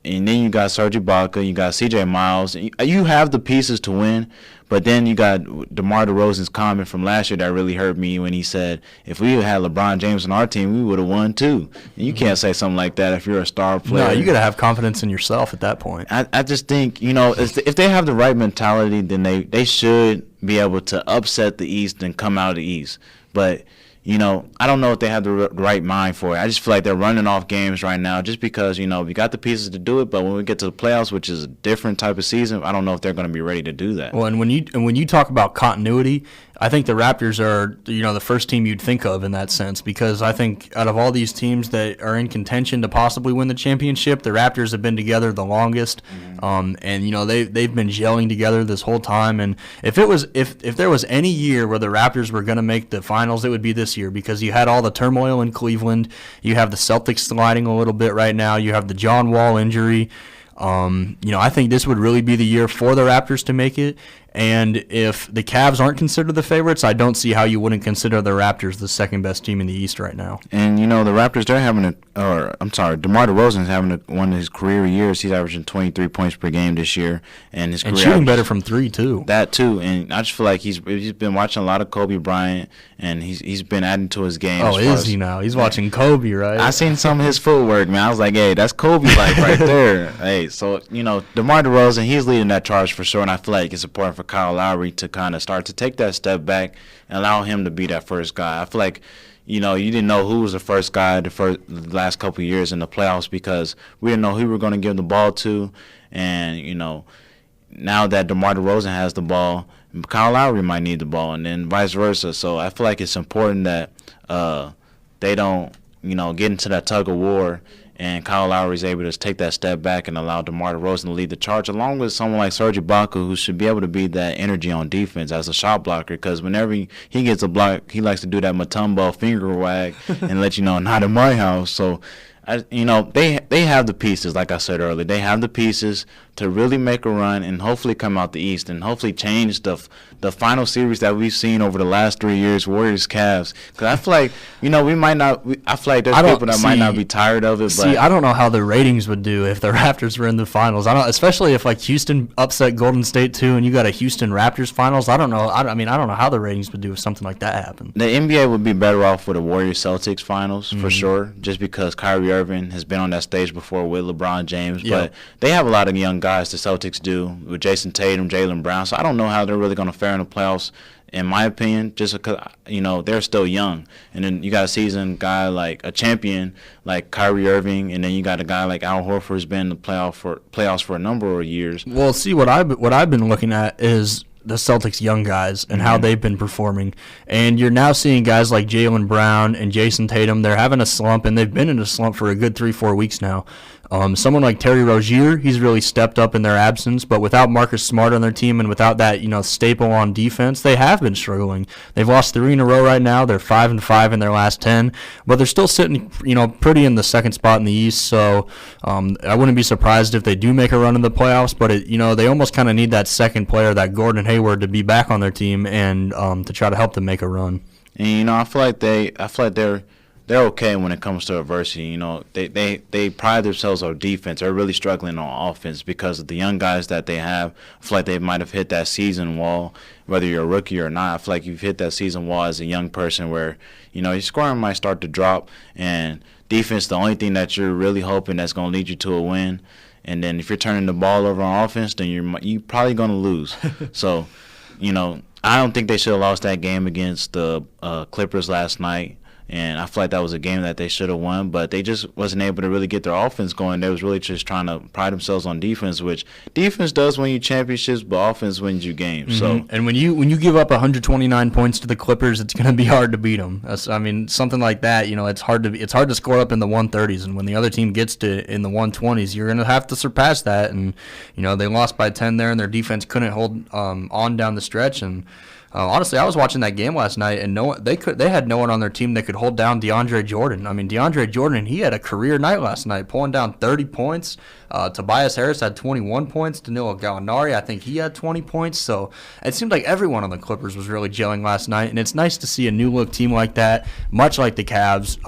and then you got Serge Ibaka, you got C.J. Miles. You have the pieces to win, but then you got DeMar DeRozan's comment from last year that really hurt me when he said, if we had LeBron James on our team, we would have won too. And you can't say something like that if you're a star player. No, you got to have confidence in yourself at that point. I just think, if they have the right mentality, then they should be able to upset the East and come out of the East. But I don't know if they have the right mind for it. I just feel like they're running off games right now just because, we got the pieces to do it. But when we get to the playoffs, which is a different type of season, I don't know if they're going to be ready to do that. Well, and when you talk about continuity, I think the Raptors are, the first team you'd think of in that sense, because I think out of all these teams that are in contention to possibly win the championship, the Raptors have been together the longest. And they've been gelling together this whole time. And if there was any year where the Raptors were going to make the finals, it would be this year, because you had all the turmoil in Cleveland. You have the Celtics sliding a little bit right now. You have the John Wall injury. I think this would really be the year for the Raptors to make it. And if the Cavs aren't considered the favorites, I don't see how you wouldn't consider the Raptors the second best team in the East right now. And, the Raptors, they're having DeMar DeRozan's having one of his career years. He's averaging 23 points per game this year. And his career shooting better from three, too. That, too. And I just feel like he's been watching a lot of Kobe Bryant, and he's been adding to his game. Oh, is he now? He's watching Kobe, right? I seen some of his footwork, man. I was like, hey, that's Kobe-like right there. Hey, so, DeMar DeRozan, he's leading that charge for sure, and I feel like it's important for Kyle Lowry to kind of start to take that step back and allow him to be that first guy. I feel like, you didn't know who was the first guy the last couple of years in the playoffs because we didn't know who we were going to give the ball to. And, now that DeMar DeRozan has the ball, Kyle Lowry might need the ball, and then vice versa. So I feel like it's important that they don't, get into that tug of war, and Kyle Lowry is able to take that step back and allow DeMar DeRozan to lead the charge, along with someone like Serge Ibaka, who should be able to be that energy on defense as a shot blocker, because whenever he gets a block, he likes to do that Mutombo finger wag and let you know, not in my house. So, they have the pieces, like I said earlier. They have the pieces to really make a run and hopefully come out the East and hopefully change the final series that we've seen over the last 3 years, Warriors-Cavs. Because I feel like, we might not – I feel like there's people that might not be tired of it. But I don't know how the ratings would do if the Raptors were in the finals. I don't, especially if, Houston upset Golden State, too, and you got a Houston Raptors finals. I don't know. I don't know how the ratings would do if something like that happened. The NBA would be better off with a Warriors-Celtics finals, for sure, just because Kyrie Irving has been on that stage before with LeBron James. Yep. But they have a lot of young guys, the Celtics do, with Jason Tatum, Jaylen Brown. So I don't know how they're really going to fare in the playoffs, in my opinion, just because, they're still young. And then you got a seasoned guy like a champion like Kyrie Irving, and then you got a guy like Al Horford who's been in the playoffs for a number of years. Well, see, what I've been looking at is the Celtics' young guys and how they've been performing. And you're now seeing guys like Jaylen Brown and Jason Tatum. They're having a slump, and they've been in a slump for a good 3-4 weeks now. Someone like Terry Rozier, he's really stepped up in their absence, but without Marcus Smart on their team and without that, staple on defense, they have been struggling. They've lost 3 in a row right now. They're 5-5 in their last 10, but they're still sitting, pretty in the second spot in the East. So I wouldn't be surprised if they do make a run in the playoffs, but they almost kind of need that second player, that Gordon Hayward, to be back on their team and to try to help them make a run. And I feel like they're okay when it comes to adversity. They pride themselves on defense. They're really struggling on offense because of the young guys that they have. I feel like they might have hit that season wall, whether you're a rookie or not. I feel like you've hit that season wall as a young person where, your scoring might start to drop, and defense, the only thing that you're really hoping that's going to lead you to a win. And then if you're turning the ball over on offense, then you're probably going to lose. So, I don't think they should have lost that game against the Clippers last night. And I feel like that was a game that they should have won, but they just wasn't able to really get their offense going. They was really just trying to pride themselves on defense, which defense does win you championships, but offense wins you games. So, and when you give up 129 points to the Clippers, it's going to be hard to beat them. Something like that, it's hard to score up in the 130s, and when the other team gets to in the 120s, you're going to have to surpass that. And they lost by 10 there, and their defense couldn't hold on down the stretch. And Honestly, I was watching that game last night, and they had no one on their team that could hold down DeAndre Jordan. I mean, DeAndre Jordan, he had a career night last night, pulling down 30 points. Tobias Harris had 21 points. Danilo Gallinari, I think he had 20 points. So it seemed like everyone on the Clippers was really gelling last night, and it's nice to see a new look team like that, much like the Cavs,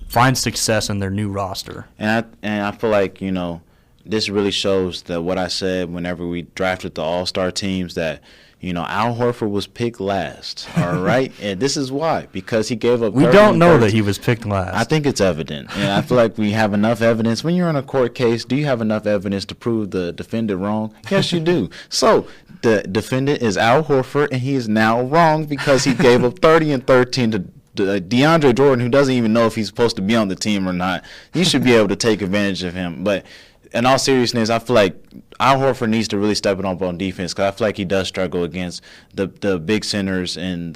find success in their new roster. And I feel like, this really shows that what I said whenever we drafted the All-Star teams, that Al Horford was picked last, all right? And this is why, because he gave up 30 We don't know that he was picked last. I think it's evident. And I feel like we have enough evidence. When you're in a court case, do you have enough evidence to prove the defendant wrong? Yes, you do. So the defendant is Al Horford, and he is now wrong because he gave up 30 and 13 to DeAndre Jordan, who doesn't even know if he's supposed to be on the team or not. You should be able to take advantage of him. But in all seriousness, I feel like Al Horford needs to really step it up on defense, because I feel like he does struggle against the big centers in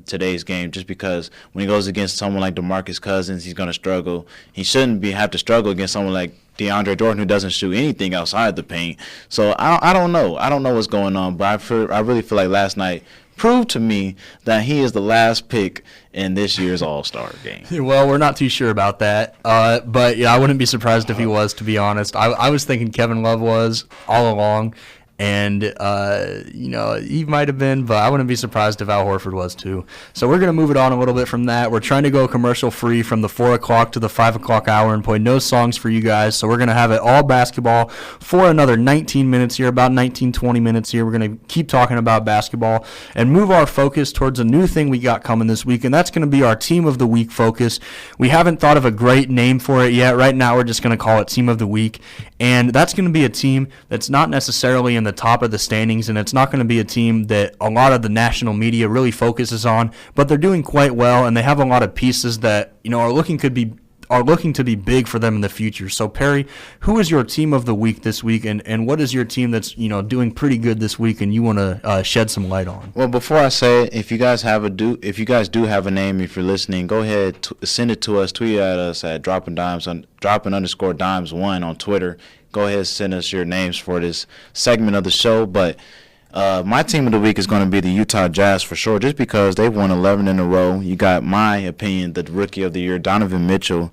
today's game, just because when he goes against someone like DeMarcus Cousins, he's going to struggle. He shouldn't have to struggle against someone like DeAndre Jordan, who doesn't shoot anything outside the paint. So I don't know. I don't know what's going on, but I really feel like last night proved to me that he is the last pick in this year's All-Star game. Well, we're not too sure about that, but yeah, I wouldn't be surprised if he was, to be honest. I was thinking Kevin Love was all along, and he might have been, but I wouldn't be surprised if Al Horford was too. So we're going to move it on a little bit from that. We're trying to go commercial free from the 4 o'clock to the 5 o'clock hour and play no songs for you guys. So we're going to have it all basketball for another 19 minutes here, about 19, 20 minutes here. We're going to keep talking about basketball and move our focus towards a new thing we got coming this week, and that's going to be our Team of the Week focus. We haven't thought of a great name for it yet. Right now we're just going to call it Team of the Week, and that's going to be a team that's not necessarily in the top of the standings, and it's not going to be a team that a lot of the national media really focuses on, but they're doing quite well, and they have a lot of pieces that are looking to be big for them in the future. So Perry, who is your Team of the Week this week, and what is your team that's doing pretty good this week and you want to shed some light on? Well, before I say it, if you guys do have a name, if you're listening, go ahead, send it to us, tweet at us at Droppin_Dimes1 on Twitter. Go ahead, send us your names for this segment of the show. But my Team of the Week is going to be the Utah Jazz for sure, just because they've won 11 in a row. You got, my opinion, the Rookie of the Year, Donovan Mitchell.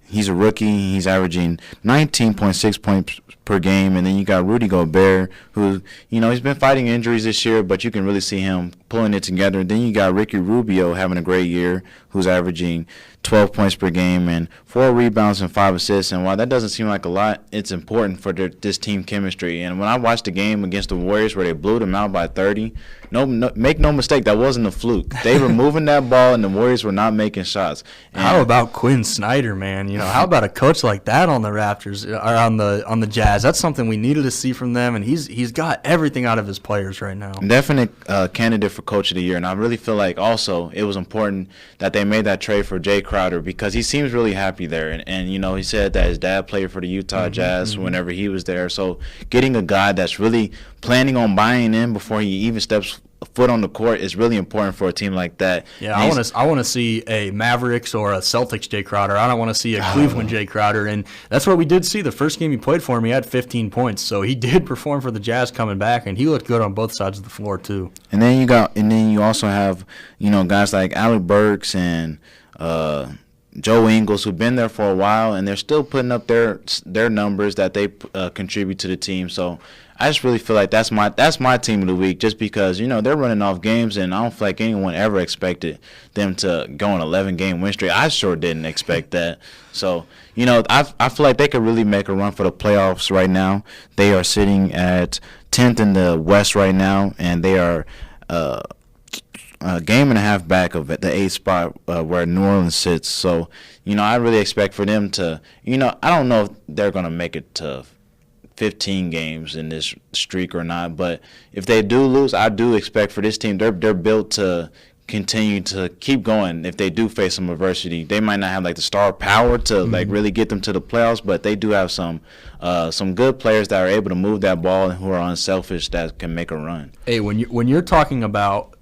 He's a rookie. He's averaging 19.6 points per game. And then you got Rudy Gobert, who, he's been fighting injuries this year, but you can really see him pulling it together. Then you got Ricky Rubio having a great year, who's averaging 12 points per game and 4 rebounds and 5 assists. And while that doesn't seem like a lot, it's important for this team chemistry. And when I watched the game against the Warriors where they blew them out by 30, make no mistake, that wasn't a fluke. They were moving that ball, and the Warriors were not making shots. And how about Quinn Snyder, man? How about a coach like that on the Raptors or on the Jazz? That's something we needed to see from them, and he's got everything out of his players right now. Definite candidate for Coach of the Year, and I really feel like also it was important that they made that trade for Jay Crowder, because he seems really happy there, and he said that his dad played for the Utah Jazz whenever he was there. So getting a guy that's really planning on buying in before he even steps foot on the court is really important for a team like that. Yeah, I want to see a Mavericks or a Celtics Jay Crowder. I don't want to see a Cleveland Jay Crowder, and that's what we did see. The first game he played for him, he had 15 points, so he did perform for the Jazz coming back, and he looked good on both sides of the floor too. And then you also have guys like Alec Burks and Joe Ingles, who've been there for a while, and they're still putting up their numbers that they contribute to the team. So I just really feel like that's my Team of the Week, just because they're running off games, and I don't feel like anyone ever expected them to go on 11-game win streak. I sure didn't expect that. So I feel like they could really make a run for the playoffs right now. They are sitting at 10th in the West right now, and they are a game and a half back of the 8th spot where New Orleans sits. So I really expect for them to I don't know if they're going to make it to 15 games in this streak or not, but if they do lose, I do expect for this team, they're built to continue to keep going. If they do face some adversity, they might not have like the star power to like really get them to the playoffs, but they do have some good players that are able to move that ball and who are unselfish that can make a run. Hey, when you're talking about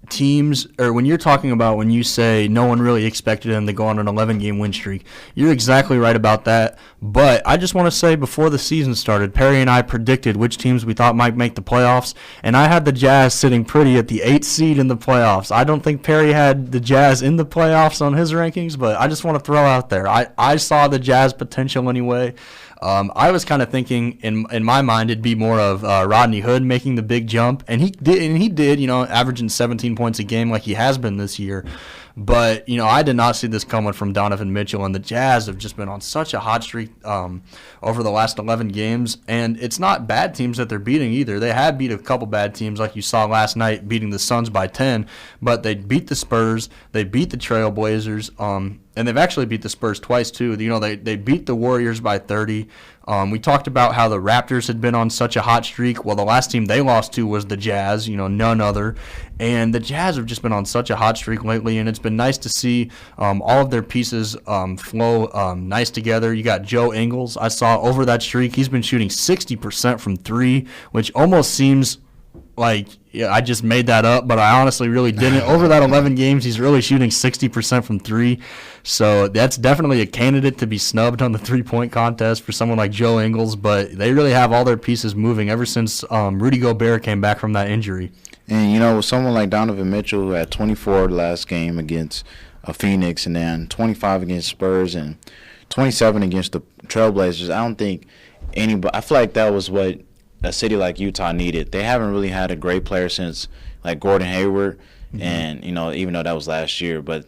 teams, or when you're talking about when you say no one really expected them to go on an 11-game win streak, you're exactly right about that. But I just want to say, before the season started, Perry and I predicted which teams we thought might make the playoffs, and I had the Jazz sitting pretty at the 8th seed in the playoffs. I don't think Perry had the Jazz in the playoffs on his rankings, but I just want to throw out there, I saw the Jazz potential anyway. I was kind of thinking in my mind it'd be more of Rodney Hood making the big jump, and he did, averaging 17 points a game like he has been this year. But, I did not see this coming from Donovan Mitchell, and the Jazz have just been on such a hot streak over the last 11 games, and it's not bad teams that they're beating either. They have beat a couple bad teams, like you saw last night, beating the Suns by 10, but they beat the Spurs, they beat the Trailblazers, and they've actually beat the Spurs twice, too. They beat the Warriors by 30. We talked about how the Raptors had been on such a hot streak. Well, the last team they lost to was the Jazz, none other. And the Jazz have just been on such a hot streak lately, and it's been nice to see all of their pieces flow nice together. You got Joe Ingles. I saw over that streak, he's been shooting 60% from three, which almost seems like I just made that up, but I honestly really didn't. Over that 11 games, he's really shooting 60% from three. So that's definitely a candidate to be snubbed on the three-point contest for someone like Joe Ingles, but they really have all their pieces moving ever since Rudy Gobert came back from that injury. And, with someone like Donovan Mitchell, who had 24 last game against Phoenix, and then 25 against Spurs and 27 against the Trailblazers, I don't think anybody – I feel like that was what a city like Utah needed. They haven't really had a great player since, like, Gordon Hayward, and, even though that was last year. But,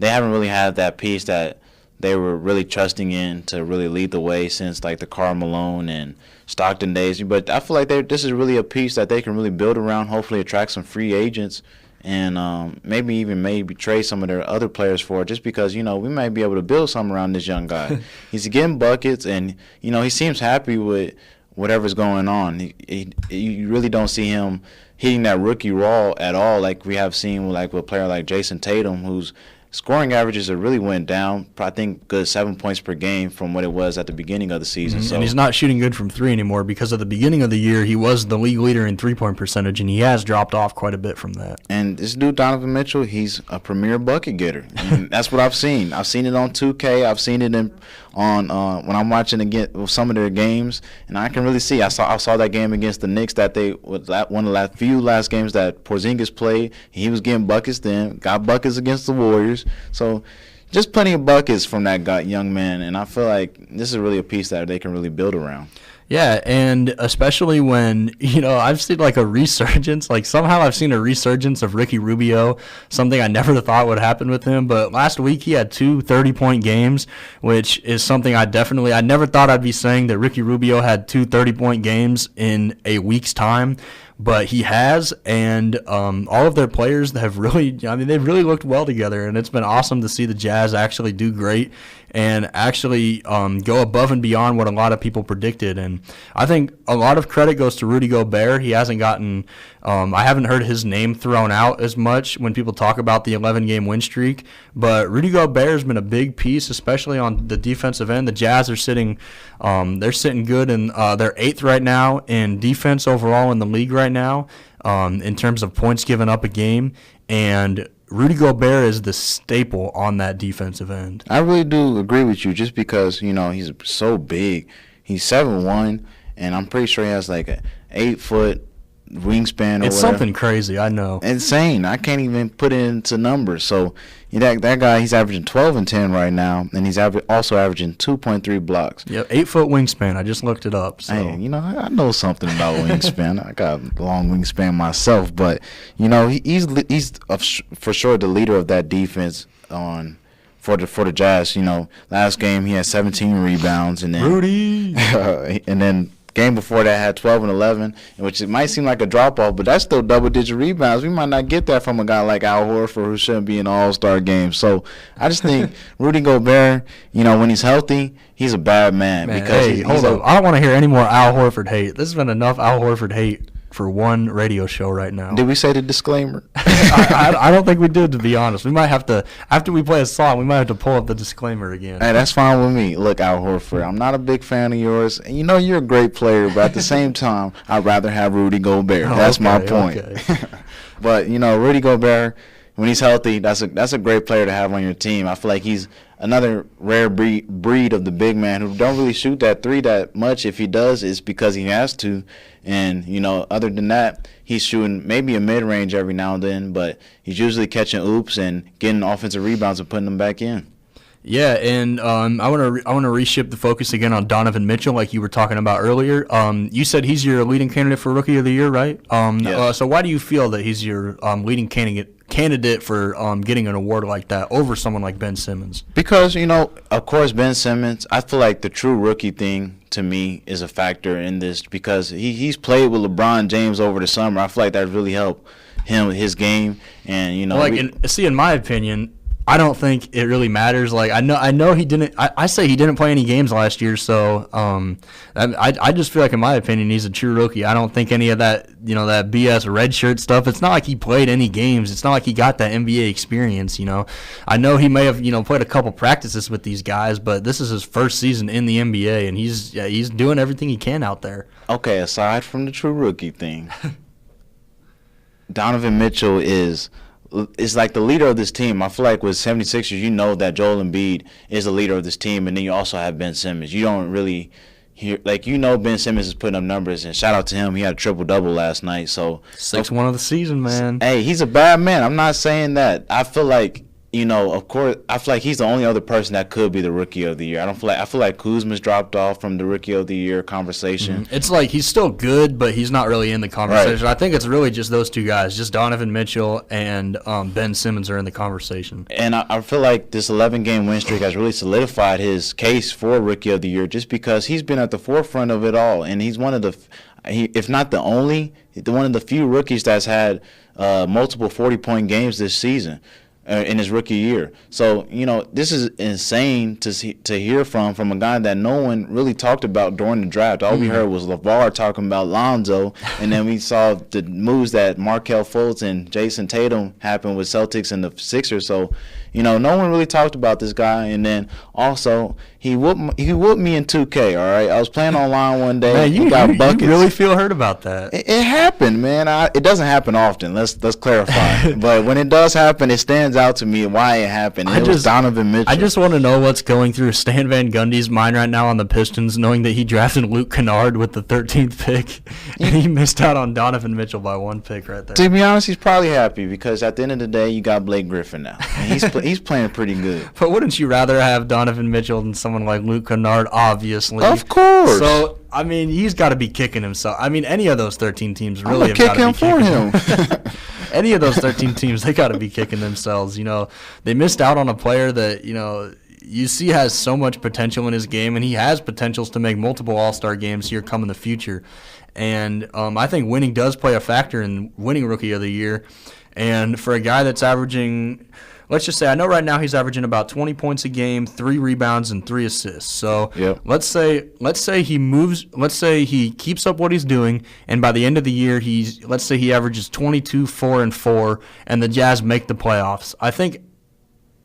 they haven't really had that piece that they were really trusting in to really lead the way since, like, the Karl Malone and Stockton days. But I feel like this is really a piece that they can really build around, hopefully attract some free agents, and maybe trade some of their other players for it, just because, we might be able to build something around this young guy. He's getting buckets, and, he seems happy with whatever's going on. You really don't see him hitting that rookie raw at all, like we have seen with a player like Jason Tatum, whose scoring averages have really went down, I think good 7 points per game from what it was at the beginning of the season. So, and he's not shooting good from three anymore, because at the beginning of the year he was the league leader in three-point percentage, and he has dropped off quite a bit from that. And this dude Donovan Mitchell, he's a premier bucket getter. And that's what I've seen. I've seen it on 2K. I've seen it on when I'm watching again some of their games, and I can really see. I saw that game against the Knicks one of the few last games that Porzingis played. He was getting buckets then, got buckets against the Warriors. So just plenty of buckets from that young man, and I feel like this is really a piece that they can really build around. Yeah, and especially when, I've seen a resurgence, somehow I've seen a resurgence of Ricky Rubio, something I never thought would happen with him. But last week he had two 30-point games, which is something I never thought I'd be saying, that Ricky Rubio had two 30-point games in a week's time. But he has, and all of their players have they've really looked well together, and it's been awesome to see the Jazz actually do great and actually go above and beyond what a lot of people predicted. And I think a lot of credit goes to Rudy Gobert. He hasn't gotten I haven't heard his name thrown out as much when people talk about the 11-game win streak, but Rudy Gobert has been a big piece, especially on the defensive end. The Jazz are sitting good, and they're 8th right now in defense overall in the league right now, in terms of points given up a game, and Rudy Gobert is the staple on that defensive end. I really do agree with you, just because, he's so big. He's 7'1", and I'm pretty sure he has an 8-foot wingspan or it's whatever. Something crazy, I know. Insane. I can't even put it into numbers. So that guy, he's averaging 12 and 10 right now, and he's also averaging 2.3 blocks. Yep, 8-foot wingspan. I just looked it up. So. Hey, I know something about wingspan. I got a long wingspan myself, but he's for sure the leader of that defense for the Jazz. Last game he had 17 rebounds, and then Rudy, and then game before that had 12 and 11, which it might seem like a drop-off, but that's still double-digit rebounds. We might not get that from a guy like Al Horford, who shouldn't be in an all-star game. So I just think Rudy Gobert, when he's healthy, he's a bad man. Because hold up. I don't want to hear any more Al Horford hate. This has been enough Al Horford hate for one radio show right now. Did we say the disclaimer? I don't think we did, to be honest. We might have to, after we play a song, we might have to pull up the disclaimer again. Hey, that's fine with me. Look, Al Horford, I'm not a big fan of yours. And you're a great player, but at the same time, I'd rather have Rudy Gobert. That's my point. Okay. But Rudy Gobert, when he's healthy, that's a great player to have on your team. I feel like he's another rare breed of the big man who don't really shoot that three that much. If he does, it's because he has to. And, other than that, he's shooting maybe a mid-range every now and then, but he's usually catching oops and getting offensive rebounds and putting them back in. Yeah, and I want to reshift the focus again on Donovan Mitchell, like you were talking about earlier. You said he's your leading candidate for Rookie of the Year, right? Yes. So why do you feel that he's your leading candidate for getting an award like that over someone like Ben Simmons? Because, of course, Ben Simmons, I feel like the true rookie thing to me is a factor in this because he's played with LeBron James over the summer. I feel like that really helped his game. And, in my opinion, I don't think it really matters. Like I know he didn't. I say he didn't play any games last year, so I just feel like in my opinion he's a true rookie. I don't think any of that that BS red shirt stuff. It's not like he played any games. It's not like he got that NBA experience. I know he may have played a couple practices with these guys, but this is his first season in the NBA, and he's doing everything he can out there. Okay, aside from the true rookie thing, Donovan Mitchell is like the leader of this team. I feel like with 76ers, that Joel Embiid is the leader of this team, and then you also have Ben Simmons. You don't really hear, Ben Simmons is putting up numbers, and shout out to him. He had a triple-double last night. So 6-1 of the season, man. Hey, he's a bad man. I'm not saying that. I feel like, of course, I feel like he's the only other person that could be the Rookie of the Year. I feel like Kuzma's dropped off from the Rookie of the Year conversation. Mm-hmm. It's like he's still good, but he's not really in the conversation. Right. I think it's really just those two guys, just Donovan Mitchell and Ben Simmons are in the conversation. And I feel like this 11-game win streak has really solidified his case for Rookie of the Year just because he's been at the forefront of it all, and he's one of the, if not the only, one of the few rookies that's had multiple 40-point games this season. In his rookie year. So, this is insane to hear from a guy that no one really talked about during the draft. All we heard was LeVar talking about Lonzo, and then we saw the moves that Markelle Fultz and Jason Tatum happened with Celtics and the Sixers. So, no one really talked about this guy. And then also, he whooped me in 2K, all right? I was playing online one day. Man, you got buckets. You really feel hurt about that. It happened, man. It doesn't happen often. Let's clarify. But when it does happen, it stands out to me why it happened. It was Donovan Mitchell. I just want to know what's going through Stan Van Gundy's mind right now on the Pistons, knowing that he drafted Luke Kennard with the 13th pick, and he missed out on Donovan Mitchell by one pick right there. To be honest, he's probably happy because at the end of the day, you got Blake Griffin now. And he's playing pretty good. But wouldn't you rather have Donovan Mitchell than someone like Luke Kennard, obviously? Of course. So, he's got to be kicking himself. Any of those 13 teams really have got to be kicking him for him. Any of those 13 teams, they got to be kicking themselves. They missed out on a player that, you see has so much potential in his game, and he has potentials to make multiple All-Star games here come in the future. And I think winning does play a factor in winning Rookie of the Year. And for a guy that's averaging, let's just say, I know right now he's averaging about 20 points a game, 3 rebounds, and 3 assists. So let's say he keeps up what he's doing, and by the end of the year, let's say he averages 22, 4, and 4, and the Jazz make the playoffs. I think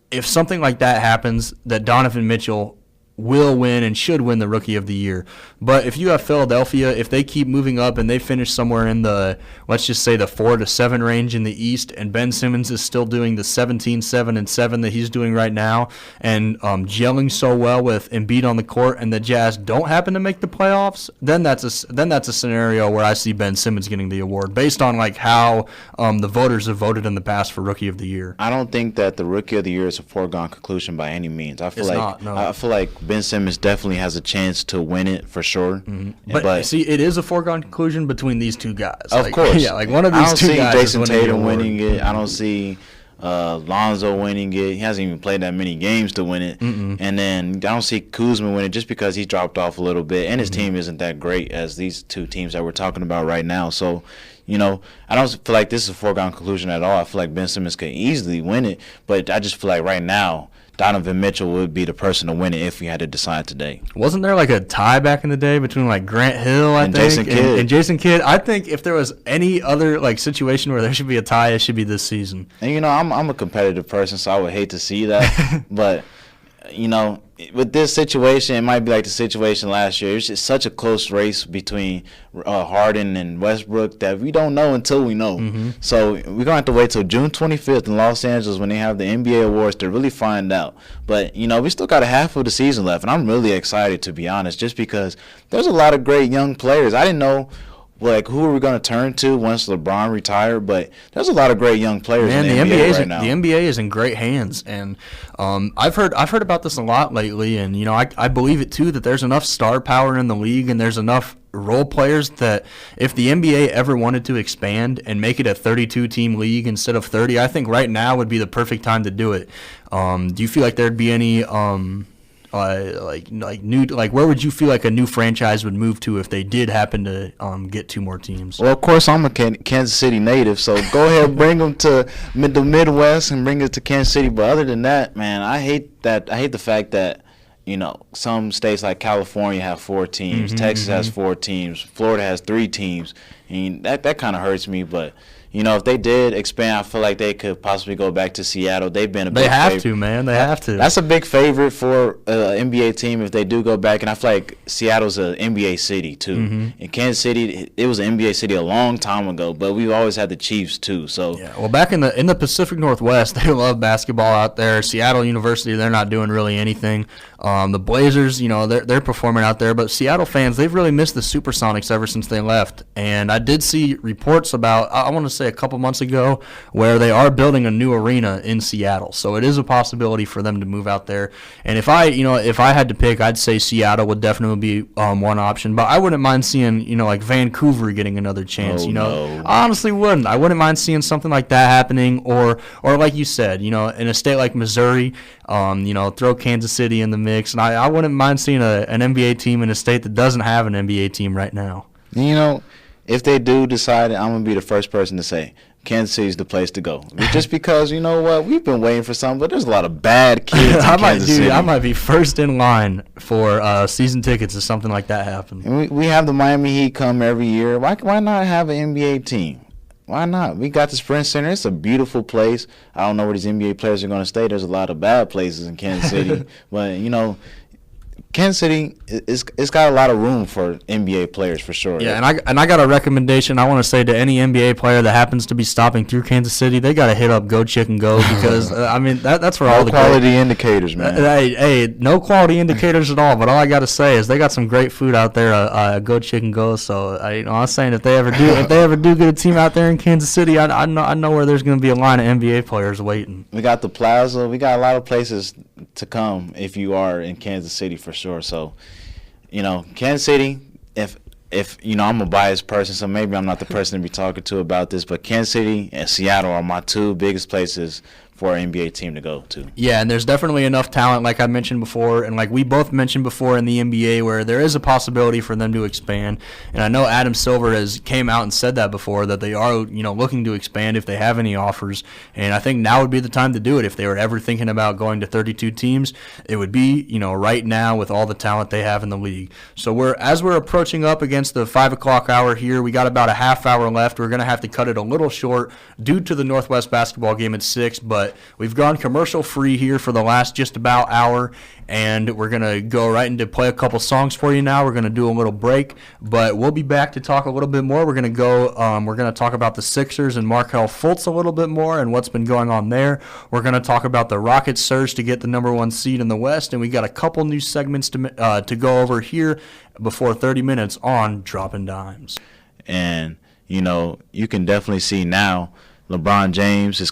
if something like that happens, that Donovan Mitchell will win and should win the Rookie of the Year. But if you have Philadelphia, if they keep moving up and they finish somewhere in the, let's just say the 4 to 7 range in the East, and Ben Simmons is still doing the 17, 7, and 7 that he's doing right now, and gelling so well with Embiid on the court, and the Jazz don't happen to make the playoffs, then that's a scenario where I see Ben Simmons getting the award based on like how the voters have voted in the past for Rookie of the Year. I don't think that the Rookie of the Year is a foregone conclusion by any means. I feel like Ben Simmons definitely has a chance to win it for sure. Mm-hmm. But see, it is a foregone conclusion between these two guys. Of course. Yeah, like one of these two guys. I don't see Jason Tatum winning it. I don't see Lonzo winning it. He hasn't even played that many games to win it. Mm-mm. And then I don't see Kuzma winning it just because he's dropped off a little bit. And his team isn't that great as these two teams that we're talking about right now. So, I don't feel like this is a foregone conclusion at all. I feel like Ben Simmons could easily win it. But I just feel like right now, Donovan Mitchell would be the person to win it if we had to decide today. Wasn't there like a tie back in the day between like Grant Hill, and Jason Kidd? And Jason Kidd? I think if there was any other like situation where there should be a tie, it should be this season. And I'm a competitive person, so I would hate to see that. But with this situation, it might be like the situation last year. It's just such a close race between Harden and Westbrook that we don't know until we know. Mm-hmm. So we're going to have to wait till June 25th in Los Angeles when they have the NBA awards to really find out. But, we still got a half of the season left, and I'm really excited, to be honest, just because there's a lot of great young players. I didn't know who are we going to turn to once LeBron retired? But there's a lot of great young players in the NBA right now. The NBA is in great hands, and I've heard about this a lot lately, and I believe it too, that there's enough star power in the league, and there's enough role players that if the NBA ever wanted to expand and make it a 32-team league instead of 30, I think right now would be the perfect time to do it. Do you feel like there'd be any where would you feel like a new franchise would move to if they did happen to get 2 more teams? Well, of course, I'm a Kansas City native, so go ahead, bring them to the Midwest and bring it to Kansas City. But other than that, man, I hate the fact that some states like California have 4 teams, mm-hmm, Texas has 4 teams, Florida has 3 teams, and that kind of hurts me. But if they did expand, I feel like they could possibly go back to Seattle. They've been a big favorite. They have to, man. They have to. That's a big favorite for an NBA team if they do go back. And I feel like Seattle's an NBA city, too. Mm-hmm. And Kansas City, it was an NBA city a long time ago, but we've always had the Chiefs, too. So yeah. Well, back in the Pacific Northwest, they love basketball out there. Seattle University, they're not doing really anything. The Blazers, they're performing out there. But Seattle fans, they've really missed the Supersonics ever since they left. And I did see reports about, I want to say a couple months ago, where they are building a new arena in Seattle. So it is a possibility for them to move out there. And if I had to pick, I'd say Seattle would definitely be one option. But I wouldn't mind seeing, like Vancouver getting another chance. No. I honestly wouldn't. I wouldn't mind seeing something like that happening, or like you said, in a state like Missouri, throw Kansas City in the mix. And I wouldn't mind seeing an NBA team in a state that doesn't have an NBA team right now. If they do decide, I'm going to be the first person to say Kansas City is the place to go. Just because, we've been waiting for something, but there's a lot of bad kids in Kansas City. I might be first in line for season tickets if something like that happens. And we have the Miami Heat come every year. Why not have an NBA team? Why not? We got the Sprint Center. It's a beautiful place. I don't know where these NBA players are going to stay. There's a lot of bad places in Kansas City. But, Kansas City, it's got a lot of room for NBA players for sure. Yeah, and I got a recommendation. I want to say to any NBA player that happens to be stopping through Kansas City, they got to hit up Go Chicken Go because that's where all the quality indicators, man. Hey, no quality indicators at all. But all I got to say is they got some great food out there. Go Chicken Go. So I'm saying if they ever do get a team out there in Kansas City, I know where there's going to be a line of NBA players waiting. We got the Plaza. We got a lot of places to come if you are in Kansas City for sure. So, Kansas City, if I'm a biased person, so maybe I'm not the person to be talking to about this, but Kansas City and Seattle are my 2 biggest places for an NBA team to go to. Yeah, and there's definitely enough talent, like I mentioned before, and like we both mentioned before in the NBA, where there is a possibility for them to expand. And I know Adam Silver has came out and said that before, that they are, looking to expand if they have any offers. And I think now would be the time to do it. If they were ever thinking about going to 32 teams, it would be, right now with all the talent they have in the league. So as we're approaching up against the 5 o'clock hour here, we got about a half hour left. We're going to have to cut it a little short due to the Northwest basketball game at 6, but we've gone commercial free here for the last just about hour, and we're going to go right into play a couple songs for you now. We're going to do a little break, but we'll be back to talk a little bit more. We're going to talk about the Sixers and Markelle Fultz a little bit more and what's been going on there. We're going to talk about the Rockets' surge to get the number 1 seed in the West, and we got a couple new segments to go over here before 30 minutes on Droppin Dimes. And, you can definitely see now LeBron James is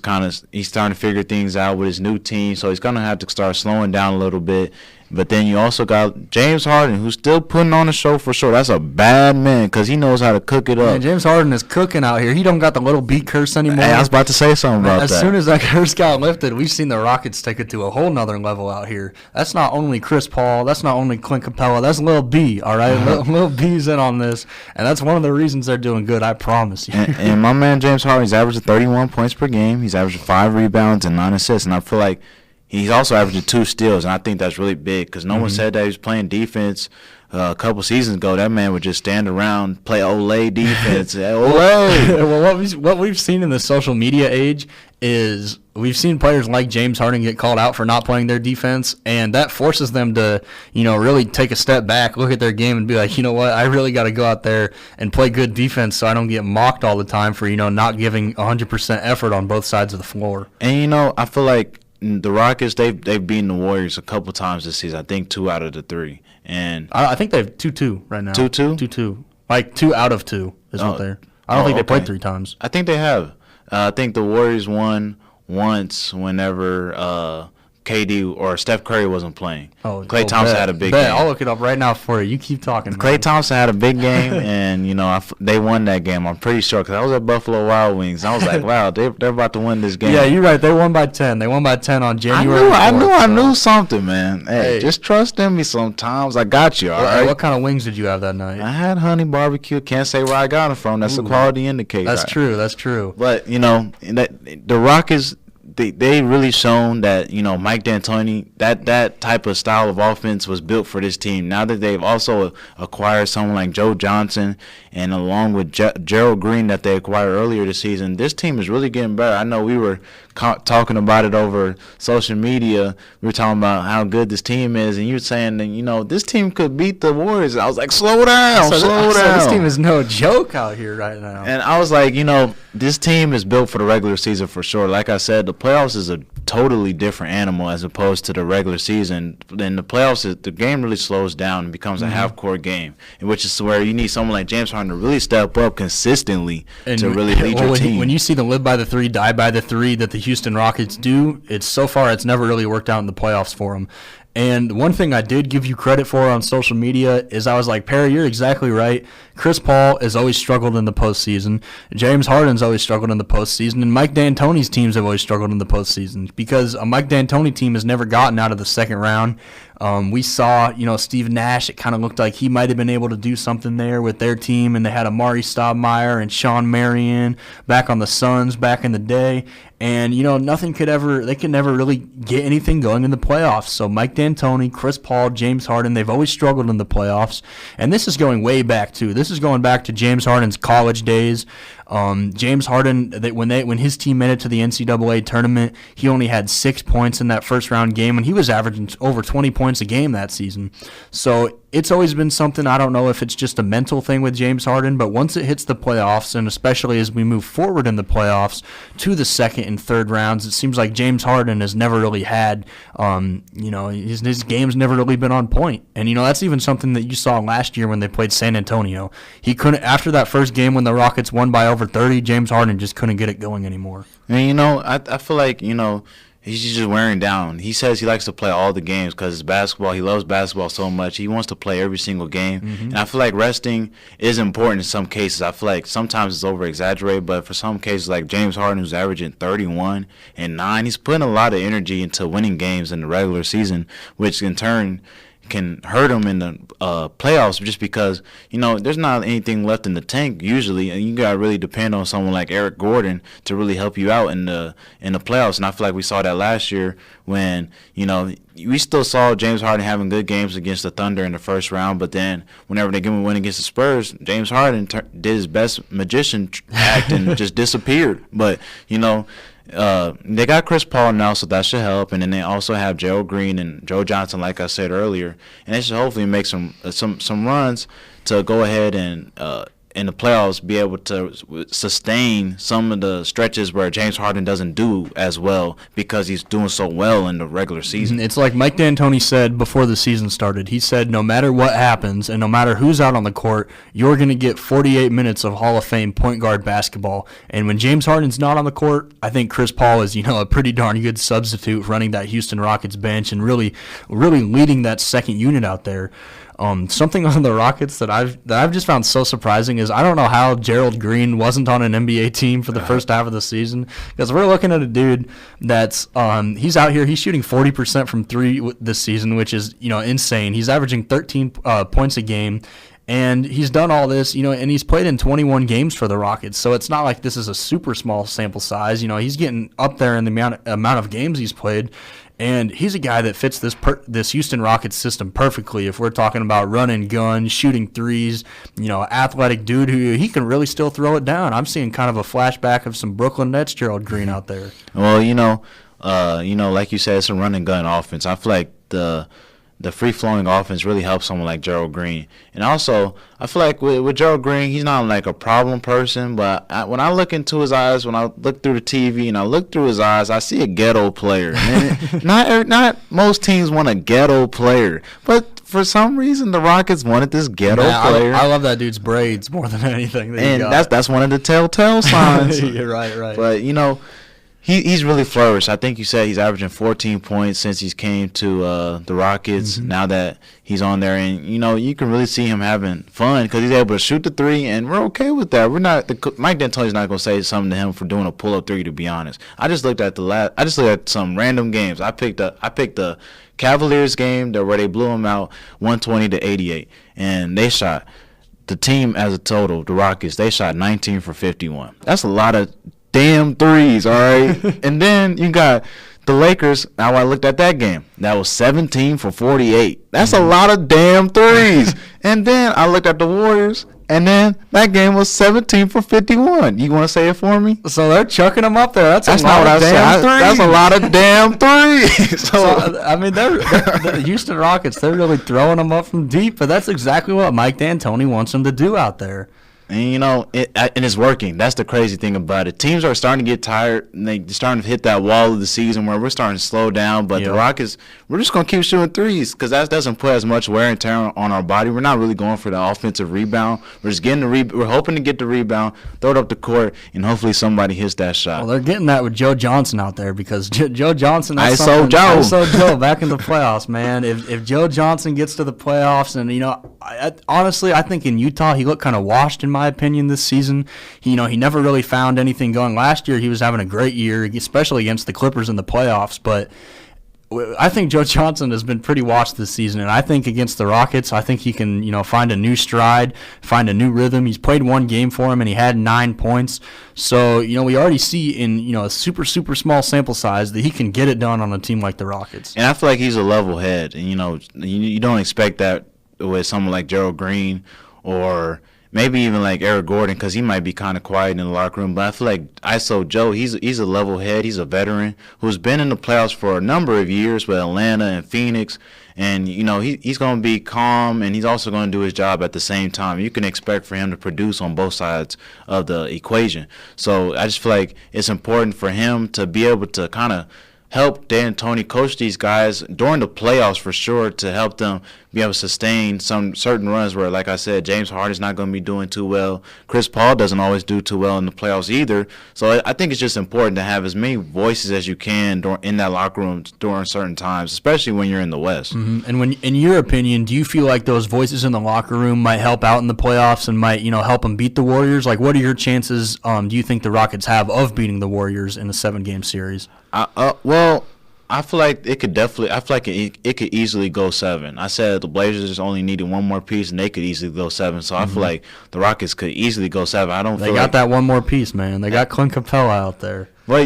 he's starting to figure things out with his new team, so he's going to have to start slowing down a little bit. But then you also got James Harden, who's still putting on a show for sure. That's a bad man because he knows how to cook it up. Man, James Harden is cooking out here. He don't got the little beat curse anymore. Hey, I was about to say something about that. As soon as that curse got lifted, we've seen the Rockets take it to a whole nother level out here. That's not only Chris Paul. That's not only Clint Capella. That's Lil B, all right? Lil B's in on this, and that's one of the reasons they're doing good, I promise you. And my man James Harden, he's averaging 31 points per game. He's averaging 5 rebounds and 9 assists, and I feel like he's also averaging 2 steals, and I think that's really big because no one said that he was playing defense a couple seasons ago, that man would just stand around, play Olay defense. Well, what we've seen in the social media age is we've seen players like James Harden get called out for not playing their defense, and that forces them to, really take a step back, look at their game, and be like, you know what, I really got to go out there and play good defense so I don't get mocked all the time for, not giving 100% effort on both sides of the floor. And, I feel like the Rockets, they've beaten the Warriors a couple times this season. I think 2 out of the 3. And I think they have 2-2 right now. 2-2? 2-2. Like 2 out of 2 is what they're. I don't think they played 3 times. I think they have. I think the Warriors won once whenever KD or Steph Curry wasn't playing. Klay Thompson had a big game. I'll look it up right now for you. You keep talking. Klay Thompson had a big game, and they won that game. I'm pretty sure because I was at Buffalo Wild Wings. I was like, wow, they're about to win this game. Yeah, you're right. They won by 10. They won by 10 on January 4th. I knew something, man. Hey, just trust in me sometimes. I got you, all right? What kind of wings did you have that night? I had honey barbecue. Can't say where I got them from. That's a quality indicator. That's true. That's true. But, the Rockets – They really shown that Mike D'Antoni, that type of style of offense was built for this team. Now that they've also acquired someone like Joe Johnson, and along with Gerald Green that they acquired earlier this season, this team is really getting better. I know we were talking about it over social media. We were talking about how good this team is, and you were saying that this team could beat the Warriors. I was like, slow down. This team is no joke out here right now. And I was like, this team is built for the regular season for sure. Like I said, the playoffs is a totally different animal as opposed to the regular season. In the playoffs, the game really slows down and becomes a half-court game, which is where you need someone like James Harden to really step up consistently to really lead your team. When you see them live by the 3, die by the 3 that the Houston Rockets do, it's never really worked out in the playoffs for them. And one thing I did give you credit for on social media is I was like, Perry, you're exactly right. Chris Paul has always struggled in the postseason. James Harden's always struggled in the postseason. And Mike D'Antoni's teams have always struggled in the postseason because a Mike D'Antoni team has never gotten out of the second round. We saw, Steve Nash, it kind of looked like he might have been able to do something there with their team, and they had Amari Stoudemire and Sean Marion back on the Suns back in the day. And, they could never really get anything going in the playoffs. So Mike D'Antoni, Chris Paul, James Harden, they've always struggled in the playoffs. And this is going way back, too. This is going back to James Harden's college days. James Harden, when his team made it to the NCAA tournament, he only had 6 points in that first round game, and he was averaging over 20 points a game that season. So it's always been something. I don't know if it's just a mental thing with James Harden, but once it hits the playoffs, and especially as we move forward in the playoffs to the second and third rounds, it seems like James Harden has never really had, his game's never really been on point. And, that's even something that you saw last year when they played San Antonio. He couldn't, after that first game when the Rockets won by over 30, James Harden just couldn't get it going anymore. And, I feel like, he's just wearing down. He says he likes to play all the games because it's basketball. He loves basketball so much. He wants to play every single game. Mm-hmm. And I feel like resting is important in some cases. I feel like sometimes it's over-exaggerated, but for some cases like James Harden, who's averaging 31 and 9, he's putting a lot of energy into winning games in the regular season, which in turn can hurt him in the playoffs just because, there's not anything left in the tank usually, and you got to really depend on someone like Eric Gordon to really help you out in the playoffs. And I feel like we saw that last year when, we still saw James Harden having good games against the Thunder in the first round, but then whenever they give him a win against the Spurs, James Harden did his best magician act and just disappeared. But, they got Chris Paul now, so that should help. And then they also have Gerald Green and Joe Johnson, like I said earlier. And they should hopefully make some runs to go ahead and in the playoffs be able to sustain some of the stretches where James Harden doesn't do as well because he's doing so well in the regular season. It's like Mike D'Antoni said before the season started. He said no matter what happens and no matter who's out on the court, you're going to get 48 minutes of Hall of Fame point guard basketball. And when James Harden's not on the court, I think Chris Paul is, a pretty darn good substitute running that Houston Rockets bench and really leading that second unit out there. Something on the Rockets that I've just found so surprising is I don't know how Gerald Green wasn't on an NBA team for the first half of the season, because we're looking at a dude that's he's out here, he's shooting 40% from 3 this season, which is insane. He's averaging 13 points a game. And he's done all this, and he's played in 21 games for the Rockets. So it's not like this is a super small sample size. He's getting up there in the amount of games he's played. And he's a guy that fits this Houston Rockets system perfectly. If we're talking about running guns, shooting threes, athletic dude who he can really still throw it down. I'm seeing kind of a flashback of some Brooklyn Nets Gerald Green out there. Well, like you said, it's a run and gun offense. I feel like the free-flowing offense really helps someone like Gerald Green. And also, I feel like with Gerald Green, he's not like a problem person, but when I look into his eyes, when I look through the TV and I look through his eyes, I see a ghetto player. And not most teams want a ghetto player, but for some reason, the Rockets wanted this ghetto player. I love that dude's braids more than anything. And that's one of the telltale signs. You're right. But, He's really flourished. I think you said he's averaging 14 points since he's came to the Rockets. Mm-hmm. Now that he's on there, and you can really see him having fun because he's able to shoot the three, and we're okay with that. We're not. Mike D'Antoni's not going to say something to him for doing a pull-up three. To be honest, I just looked at some random games. I picked the Cavaliers game where they blew him out 120-88, and they shot the team as a total. The Rockets, they shot 19 for 51. That's a lot of damn threes, all right? And then you got the Lakers. Now I looked at that game. That was 17 for 48. That's a lot of damn threes. And then I looked at the Warriors, and then that game was 17 for 51. You want to say it for me? So they're chucking them up there. That's a lot of damn threes. That's a lot of damn threes. The Houston Rockets, they're really throwing them up from deep, but that's exactly what Mike D'Antoni wants them to do out there. And, and it's working. That's the crazy thing about it. Teams are starting to get tired, and they're starting to hit that wall of the season where we're starting to slow down. But the Rockets, we're just going to keep shooting threes because that doesn't put as much wear and tear on our body. We're not really going for the offensive rebound. We're just getting we're hoping to get the rebound, throw it up the court, and hopefully somebody hits that shot. Well, they're getting that with Joe Johnson out there because Joe Johnson, ISO Joe back in the playoffs, man. If Joe Johnson gets to the playoffs, and, honestly, I think in Utah he looked kind of washed in my opinion this season. He never really found anything going. Last year he was having a great year, especially against the Clippers in the playoffs, but I think Joe Johnson has been pretty washed this season, and I think against the Rockets, I think he can, find a new stride, find a new rhythm. He's played one game for him, and he had 9 points. So, we already see in, a super, super small sample size that he can get it done on a team like the Rockets. And I feel like he's a level head, and, you don't expect that with someone like Gerald Green or maybe even like Eric Gordon, because he might be kind of quiet in the locker room. But I feel like ISO Joe, he's a level head. He's a veteran who's been in the playoffs for a number of years with Atlanta and Phoenix. And, he's going to be calm, and he's also going to do his job at the same time. You can expect for him to produce on both sides of the equation. So I just feel like it's important for him to be able to kind of help D'Antoni coach these guys during the playoffs for sure, to help them be able to sustain some certain runs where, like I said, James Harden's not going to be doing too well. Chris Paul doesn't always do too well in the playoffs either. So I think it's just important to have as many voices as you can in that locker room during certain times, especially when you're in the West. Mm-hmm. And in your opinion, do you feel like those voices in the locker room might help out in the playoffs and might, help them beat the Warriors? Like, what are your chances, do you think the Rockets have of beating the Warriors in a 7-game series? Well, I feel like it could definitely. I feel like it could easily go 7. I said the Blazers just only needed one more piece, and they could easily go 7. So I feel like the Rockets could easily go 7. I don't. They got that one more piece, man. They got Clint Capella out there. Well,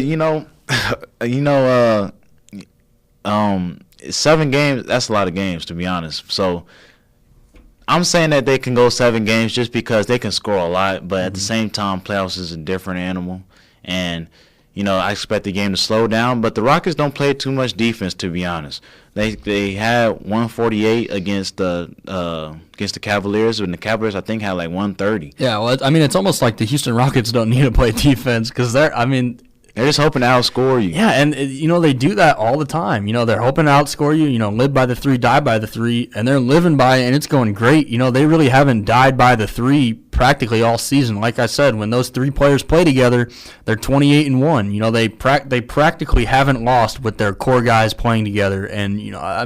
7 games. That's a lot of games, to be honest. So I'm saying that they can go 7 games just because they can score a lot, but at the same time, playoffs is a different animal, and I expect the game to slow down, but the Rockets don't play too much defense, to be honest. They had 148 against the Cavaliers, and the Cavaliers, I think, had like 130. Yeah, well, it's almost like the Houston Rockets don't need to play defense because they're just hoping to outscore you. Yeah, and, they do that all the time. They're hoping to outscore you, live by the 3, die by the 3, and they're living by it, and it's going great. They really haven't died by the 3 practically all season. Like I said, when those 3 players play together, they're 28-1. They practically haven't lost with their core guys playing together, and,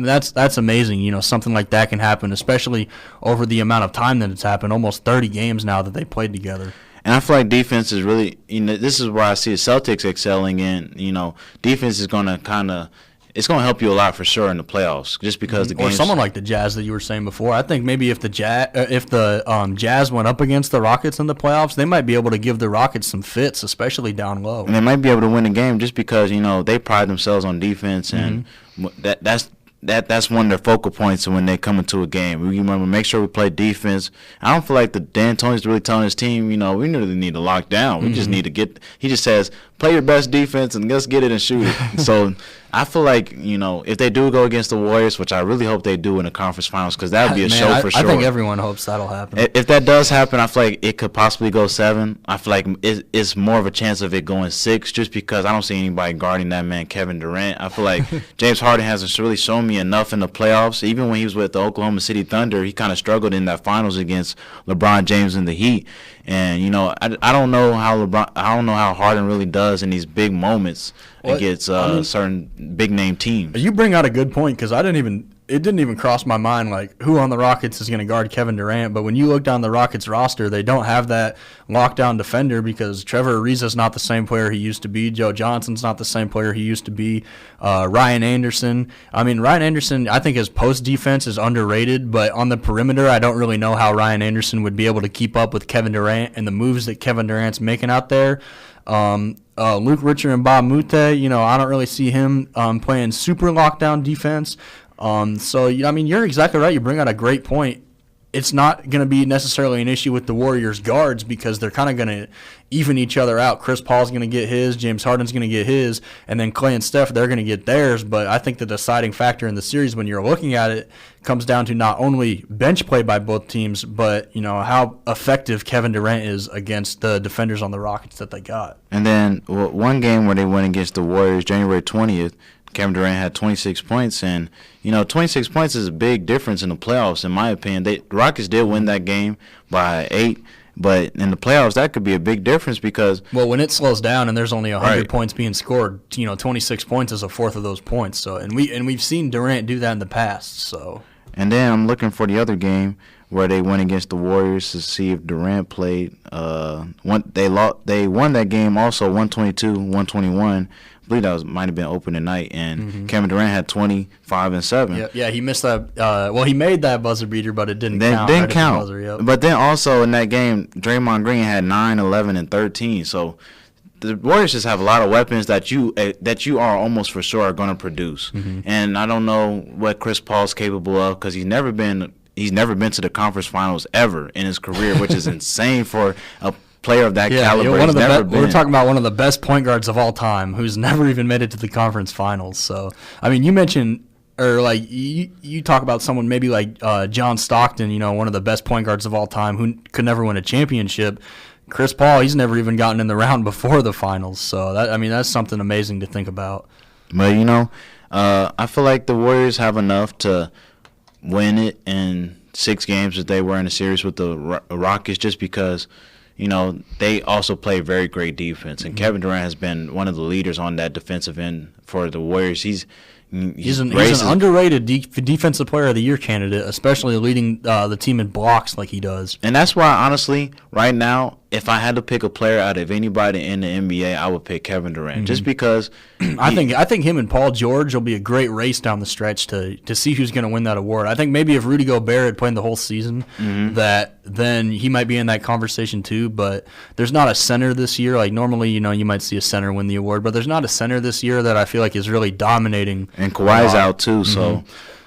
that's amazing. Something like that can happen, especially over the amount of time that it's happened, almost 30 games now that they played together. And I feel like defense is really, this is where I see the Celtics excelling in. Defense is going to it's going to help you a lot for sure in the playoffs, just because the game. Or someone like the Jazz that you were saying before. I think maybe if the Jazz went up against the Rockets in the playoffs, they might be able to give the Rockets some fits, especially down low. And they might be able to win the game just because they pride themselves on defense, and that's one of their focal points when they come into a game. We want to make sure we play defense. I don't feel like the D'Antoni's really telling his team, we really need to lock down. We just need to get. He just says, play your best defense and let's get it and shoot it. So I feel like if they do go against the Warriors, which I really hope they do in the conference finals, because that would be a show for sure. I think everyone hopes that'll happen. If that does happen, I feel like it could possibly go 7. I feel like it's more of a chance of it going 6, just because I don't see anybody guarding that man Kevin Durant. I feel like James Harden hasn't really shown me enough in the playoffs. Even when he was with the Oklahoma City Thunder, he kind of struggled in that finals against LeBron James and the Heat. And I don't know how Harden really does in these big moments against certain big name teams. You bring out a good point, because it didn't even cross my mind like who on the Rockets is going to guard Kevin Durant. But when you look down the Rockets roster, they don't have that lockdown defender, because Trevor Ariza's not the same player he used to be. Joe Johnson's not the same player he used to be. Ryan Anderson. Ryan Anderson, I think his post defense is underrated, but on the perimeter, I don't really know how Ryan Anderson would be able to keep up with Kevin Durant and the moves that Kevin Durant's making out there. Luke Richard and Bob Mute, I don't really see him playing super lockdown defense. So you're exactly right. You bring out a great point. It's not going to be necessarily an issue with the Warriors guards, because they're kind of going to even each other out. Chris Paul's going to get his, James Harden's going to get his, and then Clay and Steph, they're going to get theirs. But I think the deciding factor in the series, when you're looking at it, comes down to not only bench play by both teams, but how effective Kevin Durant is against the defenders on the Rockets that they got. And then one game where they went against the Warriors, January 20th, Kevin Durant had 26 points, and 26 points is a big difference in the playoffs, in my opinion. The Rockets did win that game by 8, but in the playoffs, that could be a big difference, because when it slows down and there's only 100 points being scored, 26 points is a fourth of those points. So we've seen Durant do that in the past. So and then I'm looking for the other game where they went against the Warriors to see if Durant played. They won that game also 122-121. I believe that might have been opening night, and Kevin Durant had 25 and 7. Yeah, he missed that. He made that buzzer beater, but it didn't count. Didn't count. Buzzer, But then also in that game, Draymond Green had 9, 11, and 13. So the Warriors just have a lot of weapons that you are almost for sure are going to produce. And I don't know what Chris Paul's capable of, because he's never been to the conference finals ever in his career, which is insane for a player of that caliber. We're talking about one of the best point guards of all time, who's never even made it to the conference finals. So you mentioned, or you talk about someone maybe like John Stockton, one of the best point guards of all time, who could never win a championship. Chris Paul, he's never even gotten in the round before the finals. So that's something amazing to think about. But I feel like the Warriors have enough to win it in 6 games that they were in a series with the Rockets, just because they also play very great defense, and Kevin Durant has been one of the leaders on that defensive end for the Warriors. He's an underrated defensive player of the year candidate, especially leading the team in blocks like he does. And that's why, honestly, right now, if I had to pick a player out of anybody in the NBA, I would pick Kevin Durant, just because. I think him and Paul George will be a great race down the stretch to see who's going to win that award. I think maybe if Rudy Gobert had played the whole season, that then he might be in that conversation too. But there's not a center this year. Like normally, you might see a center win the award, but there's not a center this year that I feel like is really dominating. And Kawhi's out too, so.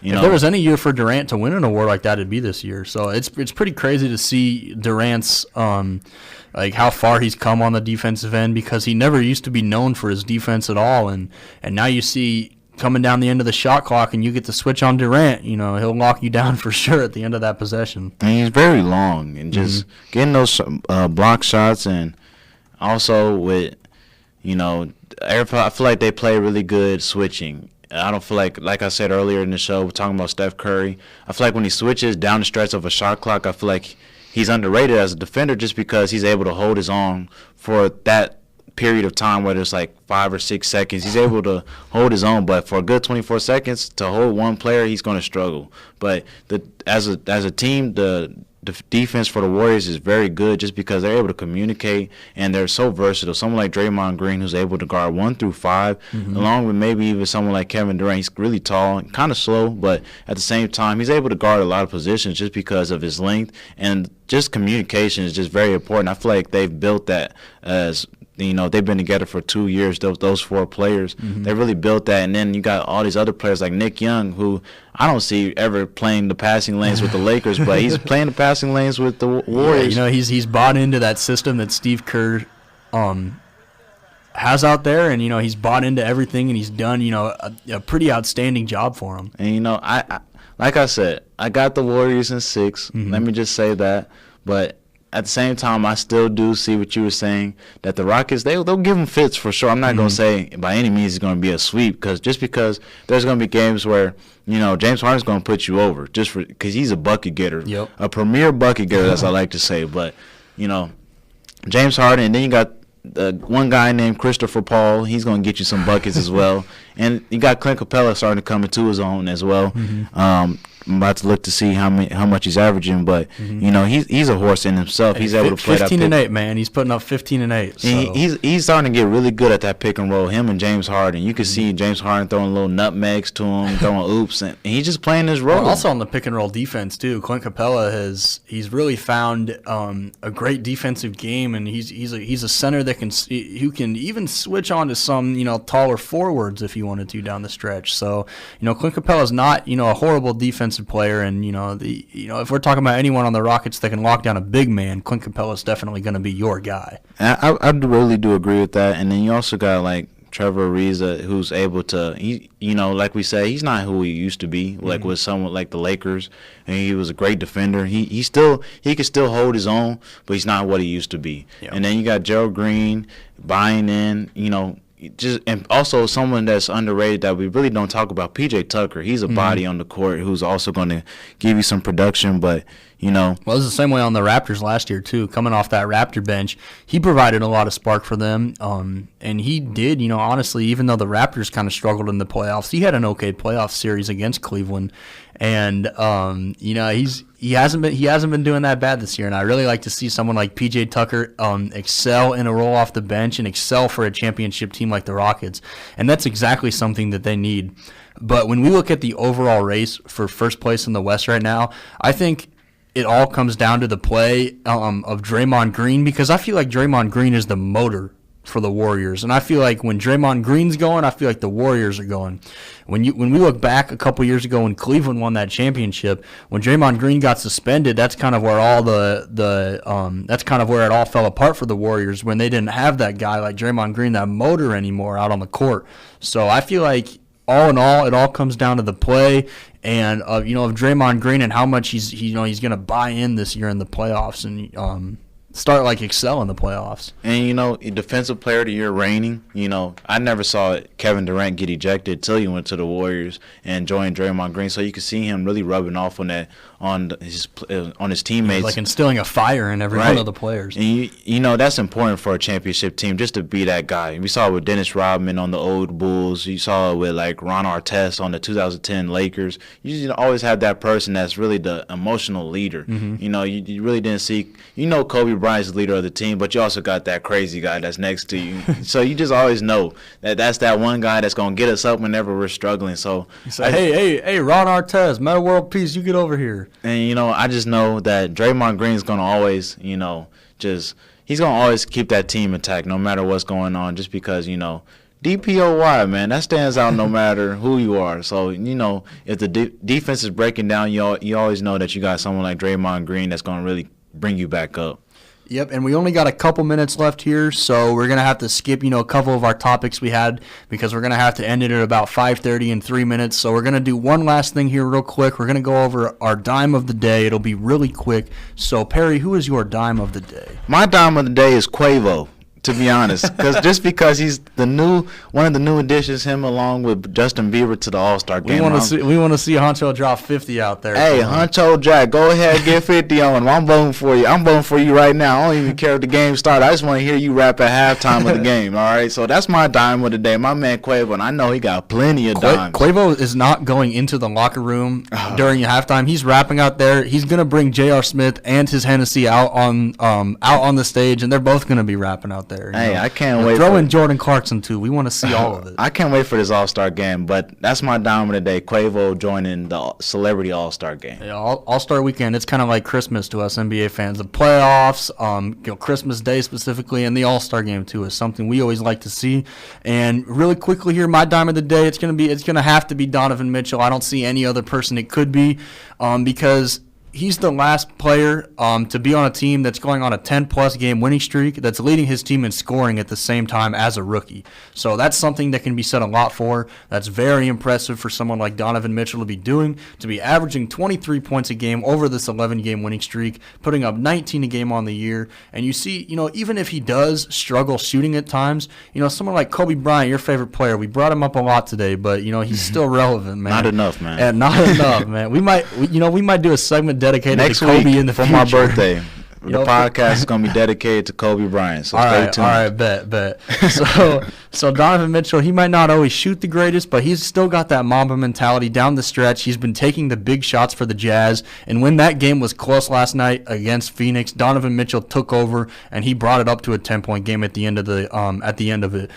If there was any year for Durant to win an award like that, it'd be this year. So it's pretty crazy to see Durant's how far he's come on the defensive end, because he never used to be known for his defense at all, and now you see coming down the end of the shot clock and you get to switch on Durant, he'll lock you down for sure at the end of that possession. And he's very long, and just getting those block shots, and also with I feel like they play really good switching. I don't feel like I said earlier in the show, we're talking about Steph Curry. I feel like when he switches down the stretch of a shot clock, I feel like he's underrated as a defender, just because he's able to hold his own for that period of time, whether it's like 5 or 6 seconds. He's able to hold his own, but for a good 24 seconds to hold one player, he's going to struggle. But as a team, the defense for the Warriors is very good just because they're able to communicate and they're so versatile. Someone like Draymond Green who's able to guard 1 through 5, along with maybe even someone like Kevin Durant. He's really tall and kind of slow, but at the same time, he's able to guard a lot of positions just because of his length, and just communication is just very important. I feel like they've built that as they've been together for 2 years, those 4 players. They really built that. And then you got all these other players like Nick Young, who I don't see ever playing the passing lanes with the Lakers, but he's playing the passing lanes with the Warriors. Yeah, he's bought into that system that Steve Kerr has out there, and he's bought into everything, and he's done a pretty outstanding job for him. And I like I said, I got the Warriors in 6. Let me just say that, but at the same time, I still do see what you were saying, that the Rockets, they'll give them fits for sure. I'm not going to say by any means it's going to be a sweep, because there's going to be games where, James Harden's going to put you over just because he's a bucket getter, a premier bucket getter, as I like to say. But, James Harden, and then you got one guy named Christopher Paul. He's going to get you some buckets as well. And you got Clint Capella starting to come into his own as well. I'm about to look to see how much he's averaging, but he's a horse in himself. He's able to play 15 and 8, man. He's putting up 15 and 8. So. And he's starting to get really good at that pick and roll. Him and James Harden. You can see James Harden throwing little nutmegs to him, throwing oops, and he's just playing his role. Well, also on the pick and roll defense too. Clint Capella he's really found a great defensive game, and he's a center that who can even switch on to some taller forwards if he wanted to down the stretch. So Clint Capella's not a horrible defensive player, and if we're talking about anyone on the Rockets that can lock down a big man, Clint Capella is definitely going to be your guy. I really do agree with that. And then you also got like Trevor Ariza, who's able to, like we say, he's not who he used to be, like with someone like the Lakers. And he was a great defender. He can still hold his own, but he's not what he used to be. Yep. And then you got Gerald Green buying in, and also someone that's underrated that we really don't talk about, PJ Tucker. He's a body on the court who's also going to give you some production, but well, it was the same way on the Raptors last year too. Coming off that Raptor bench, he provided a lot of spark for them, and he did. Honestly, even though the Raptors kind of struggled in the playoffs, he had an okay playoff series against Cleveland, and he hasn't been doing that bad this year. And I really like to see someone like PJ Tucker excel in a role off the bench and excel for a championship team like the Rockets, and that's exactly something that they need. But when we look at the overall race for first place in the West right now, I think it all comes down to the play of Draymond Green, because I feel like Draymond Green is the motor for the Warriors, and I feel like when Draymond Green's going, I feel like the Warriors are going. When we look back a couple years ago when Cleveland won that championship, when Draymond Green got suspended, that's kind of where that's kind of where it all fell apart for the Warriors, when they didn't have that guy like Draymond Green, that motor anymore out on the court. So I feel like all in all, it all comes down to the play and of Draymond Green and how much he's going to buy in this year in the playoffs and start excel in the playoffs. And defensive player of the year reigning. I never saw Kevin Durant get ejected till he went to the Warriors and joined Draymond Green. So you could see him really rubbing off on his teammates, like instilling a fire in every one of the players. And that's important for a championship team, just to be that guy. We saw it with Dennis Rodman on the old Bulls. You saw it with Ron Artest on the 2010 Lakers. You always have that person that's really the emotional leader. You really didn't see. Kobe Bryant's the leader of the team, but you also got that crazy guy that's next to you. So you just always know that's that one guy that's gonna get us up whenever we're struggling. So you say, hey, Ron Artest, Meta World Peace, you get over here. And I just know that Draymond Green's gonna always, he's gonna always keep that team intact no matter what's going on. Just because DPOY, man, that stands out no matter who you are. So if the defense is breaking down, you always know that you got someone like Draymond Green that's gonna really bring you back up. Yep, and we only got a couple minutes left here, so we're going to have to skip, a couple of our topics we had because we're going to have to end it at about 5:30 in 3 minutes. So we're going to do one last thing here real quick. We're going to go over our dime of the day. It'll be really quick. So, Perry, who is your dime of the day? My dime of the day is Quavo. to be honest, because he's one of the new additions, him along with Justin Bieber to the All-Star game. We want to see Huncho drop 50 out there. Hey, Huncho Jack, go ahead, get 50 on him. I'm voting for you. I'm voting for you right now. I don't even care if the game started. I just want to hear you rap at halftime of the game. All right, so that's my dime of the day. My man Quavo, and I know he got plenty of dimes. Quavo is not going into the locker room during halftime. He's rapping out there. He's gonna bring J.R. Smith and his Hennessy out on the stage, and they're both gonna be rapping out there. Hey, I can't wait. Throw in Jordan Clarkson too. We want to see all of it. I can't wait for this All-Star game, but that's my dime of the day. Quavo joining the Celebrity All-Star game. Yeah, All-Star weekend. It's kind of like Christmas to us NBA fans. The playoffs, Christmas Day specifically, and the All-Star game too is something we always like to see. And really quickly here, my dime of the day. It's gonna have to be Donovan Mitchell. I don't see any other person it could be, because he's the last player to be on a team that's going on a 10-plus game winning streak that's leading his team in scoring at the same time as a rookie. So that's something that can be said a lot for. That's very impressive for someone like Donovan Mitchell to be doing, to be averaging 23 points a game over this 11-game winning streak, putting up 19 a game on the year. And you see, even if he does struggle shooting at times, someone like Kobe Bryant, your favorite player, we brought him up a lot today, but, he's still relevant, man. Not enough, man. And not enough, man. We might do a segment dedicated next to Kobe week in the for future. My birthday. The podcast is going to be dedicated to Kobe Bryant, so stay tuned. All right, bet. So Donovan Mitchell, he might not always shoot the greatest, but he's still got that Mamba mentality down the stretch. He's been taking the big shots for the Jazz, and when that game was close last night against Phoenix, Donovan Mitchell took over, and he brought it up to a 10-point game at the end of it.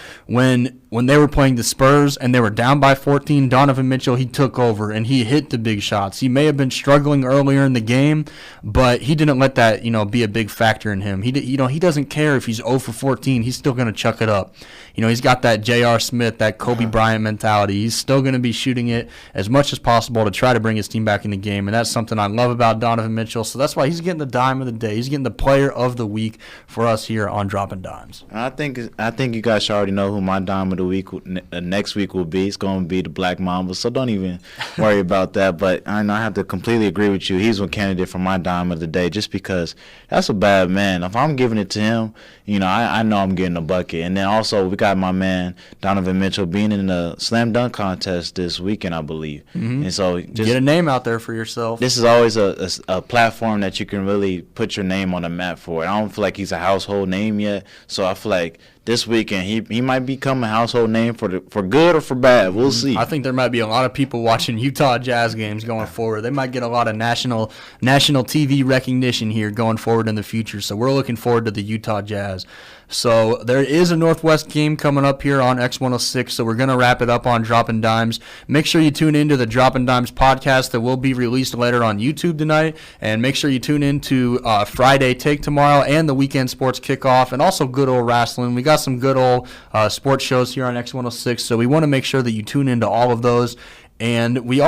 When they were playing the Spurs and they were down by 14, Donovan Mitchell, he took over, and he hit the big shots. He may have been struggling earlier in the game, but he didn't let that, be a big factor in him. He doesn't care if he's 0 for 14. He's still going to chuck it up. He's got that J.R. Smith, that Kobe Bryant mentality. He's still going to be shooting it as much as possible to try to bring his team back in the game, and that's something I love about Donovan Mitchell. So that's why he's getting the dime of the day. He's getting the player of the week for us here on Droppin Dimes. I think you guys should already know who my dime of the week next week will be. It's going to be the Black Mamba, so don't even worry about that. But I have to completely agree with you. He's one candidate for my dime of the day just because that's a bad man. If I'm giving it to him, I know I'm getting a bucket. And then also we got my man Donovan Mitchell being in the slam dunk contest this weekend, I believe. Mm-hmm. And so just get a name out there for yourself. This is always a platform that you can really put your name on the map for. I don't feel like he's a household name yet, so I feel like this weekend he might become a household name for good or for bad. We'll see. I think there might be a lot of people watching Utah Jazz games going forward. They might get a lot of national TV recognition here going forward in the future. So we're looking forward to the Utah Jazz. So there is a Northwest game coming up here on X106, so we're going to wrap it up on Droppin Dimes. Make sure you tune into the Droppin Dimes podcast that will be released later on YouTube tonight, and make sure you tune into Friday Take tomorrow and the Weekend Sports Kickoff, and also good old wrestling. We got some good old sports shows here on X106, so we want to make sure that you tune into all of those. And we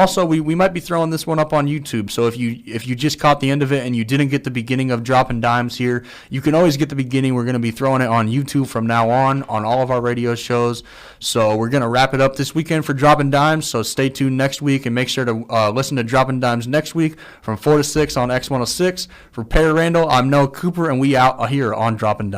might be throwing this one up on YouTube. So if you just caught the end of it and you didn't get the beginning of Droppin Dimes here, you can always get the beginning. We're going to be throwing it on YouTube from now on all of our radio shows. So we're going to wrap it up this weekend for Droppin Dimes. So stay tuned next week and make sure to listen to Droppin Dimes next week from 4 to 6 on X106. For Perry Randall, I'm Noah Cooper, and we out here on Droppin Dimes.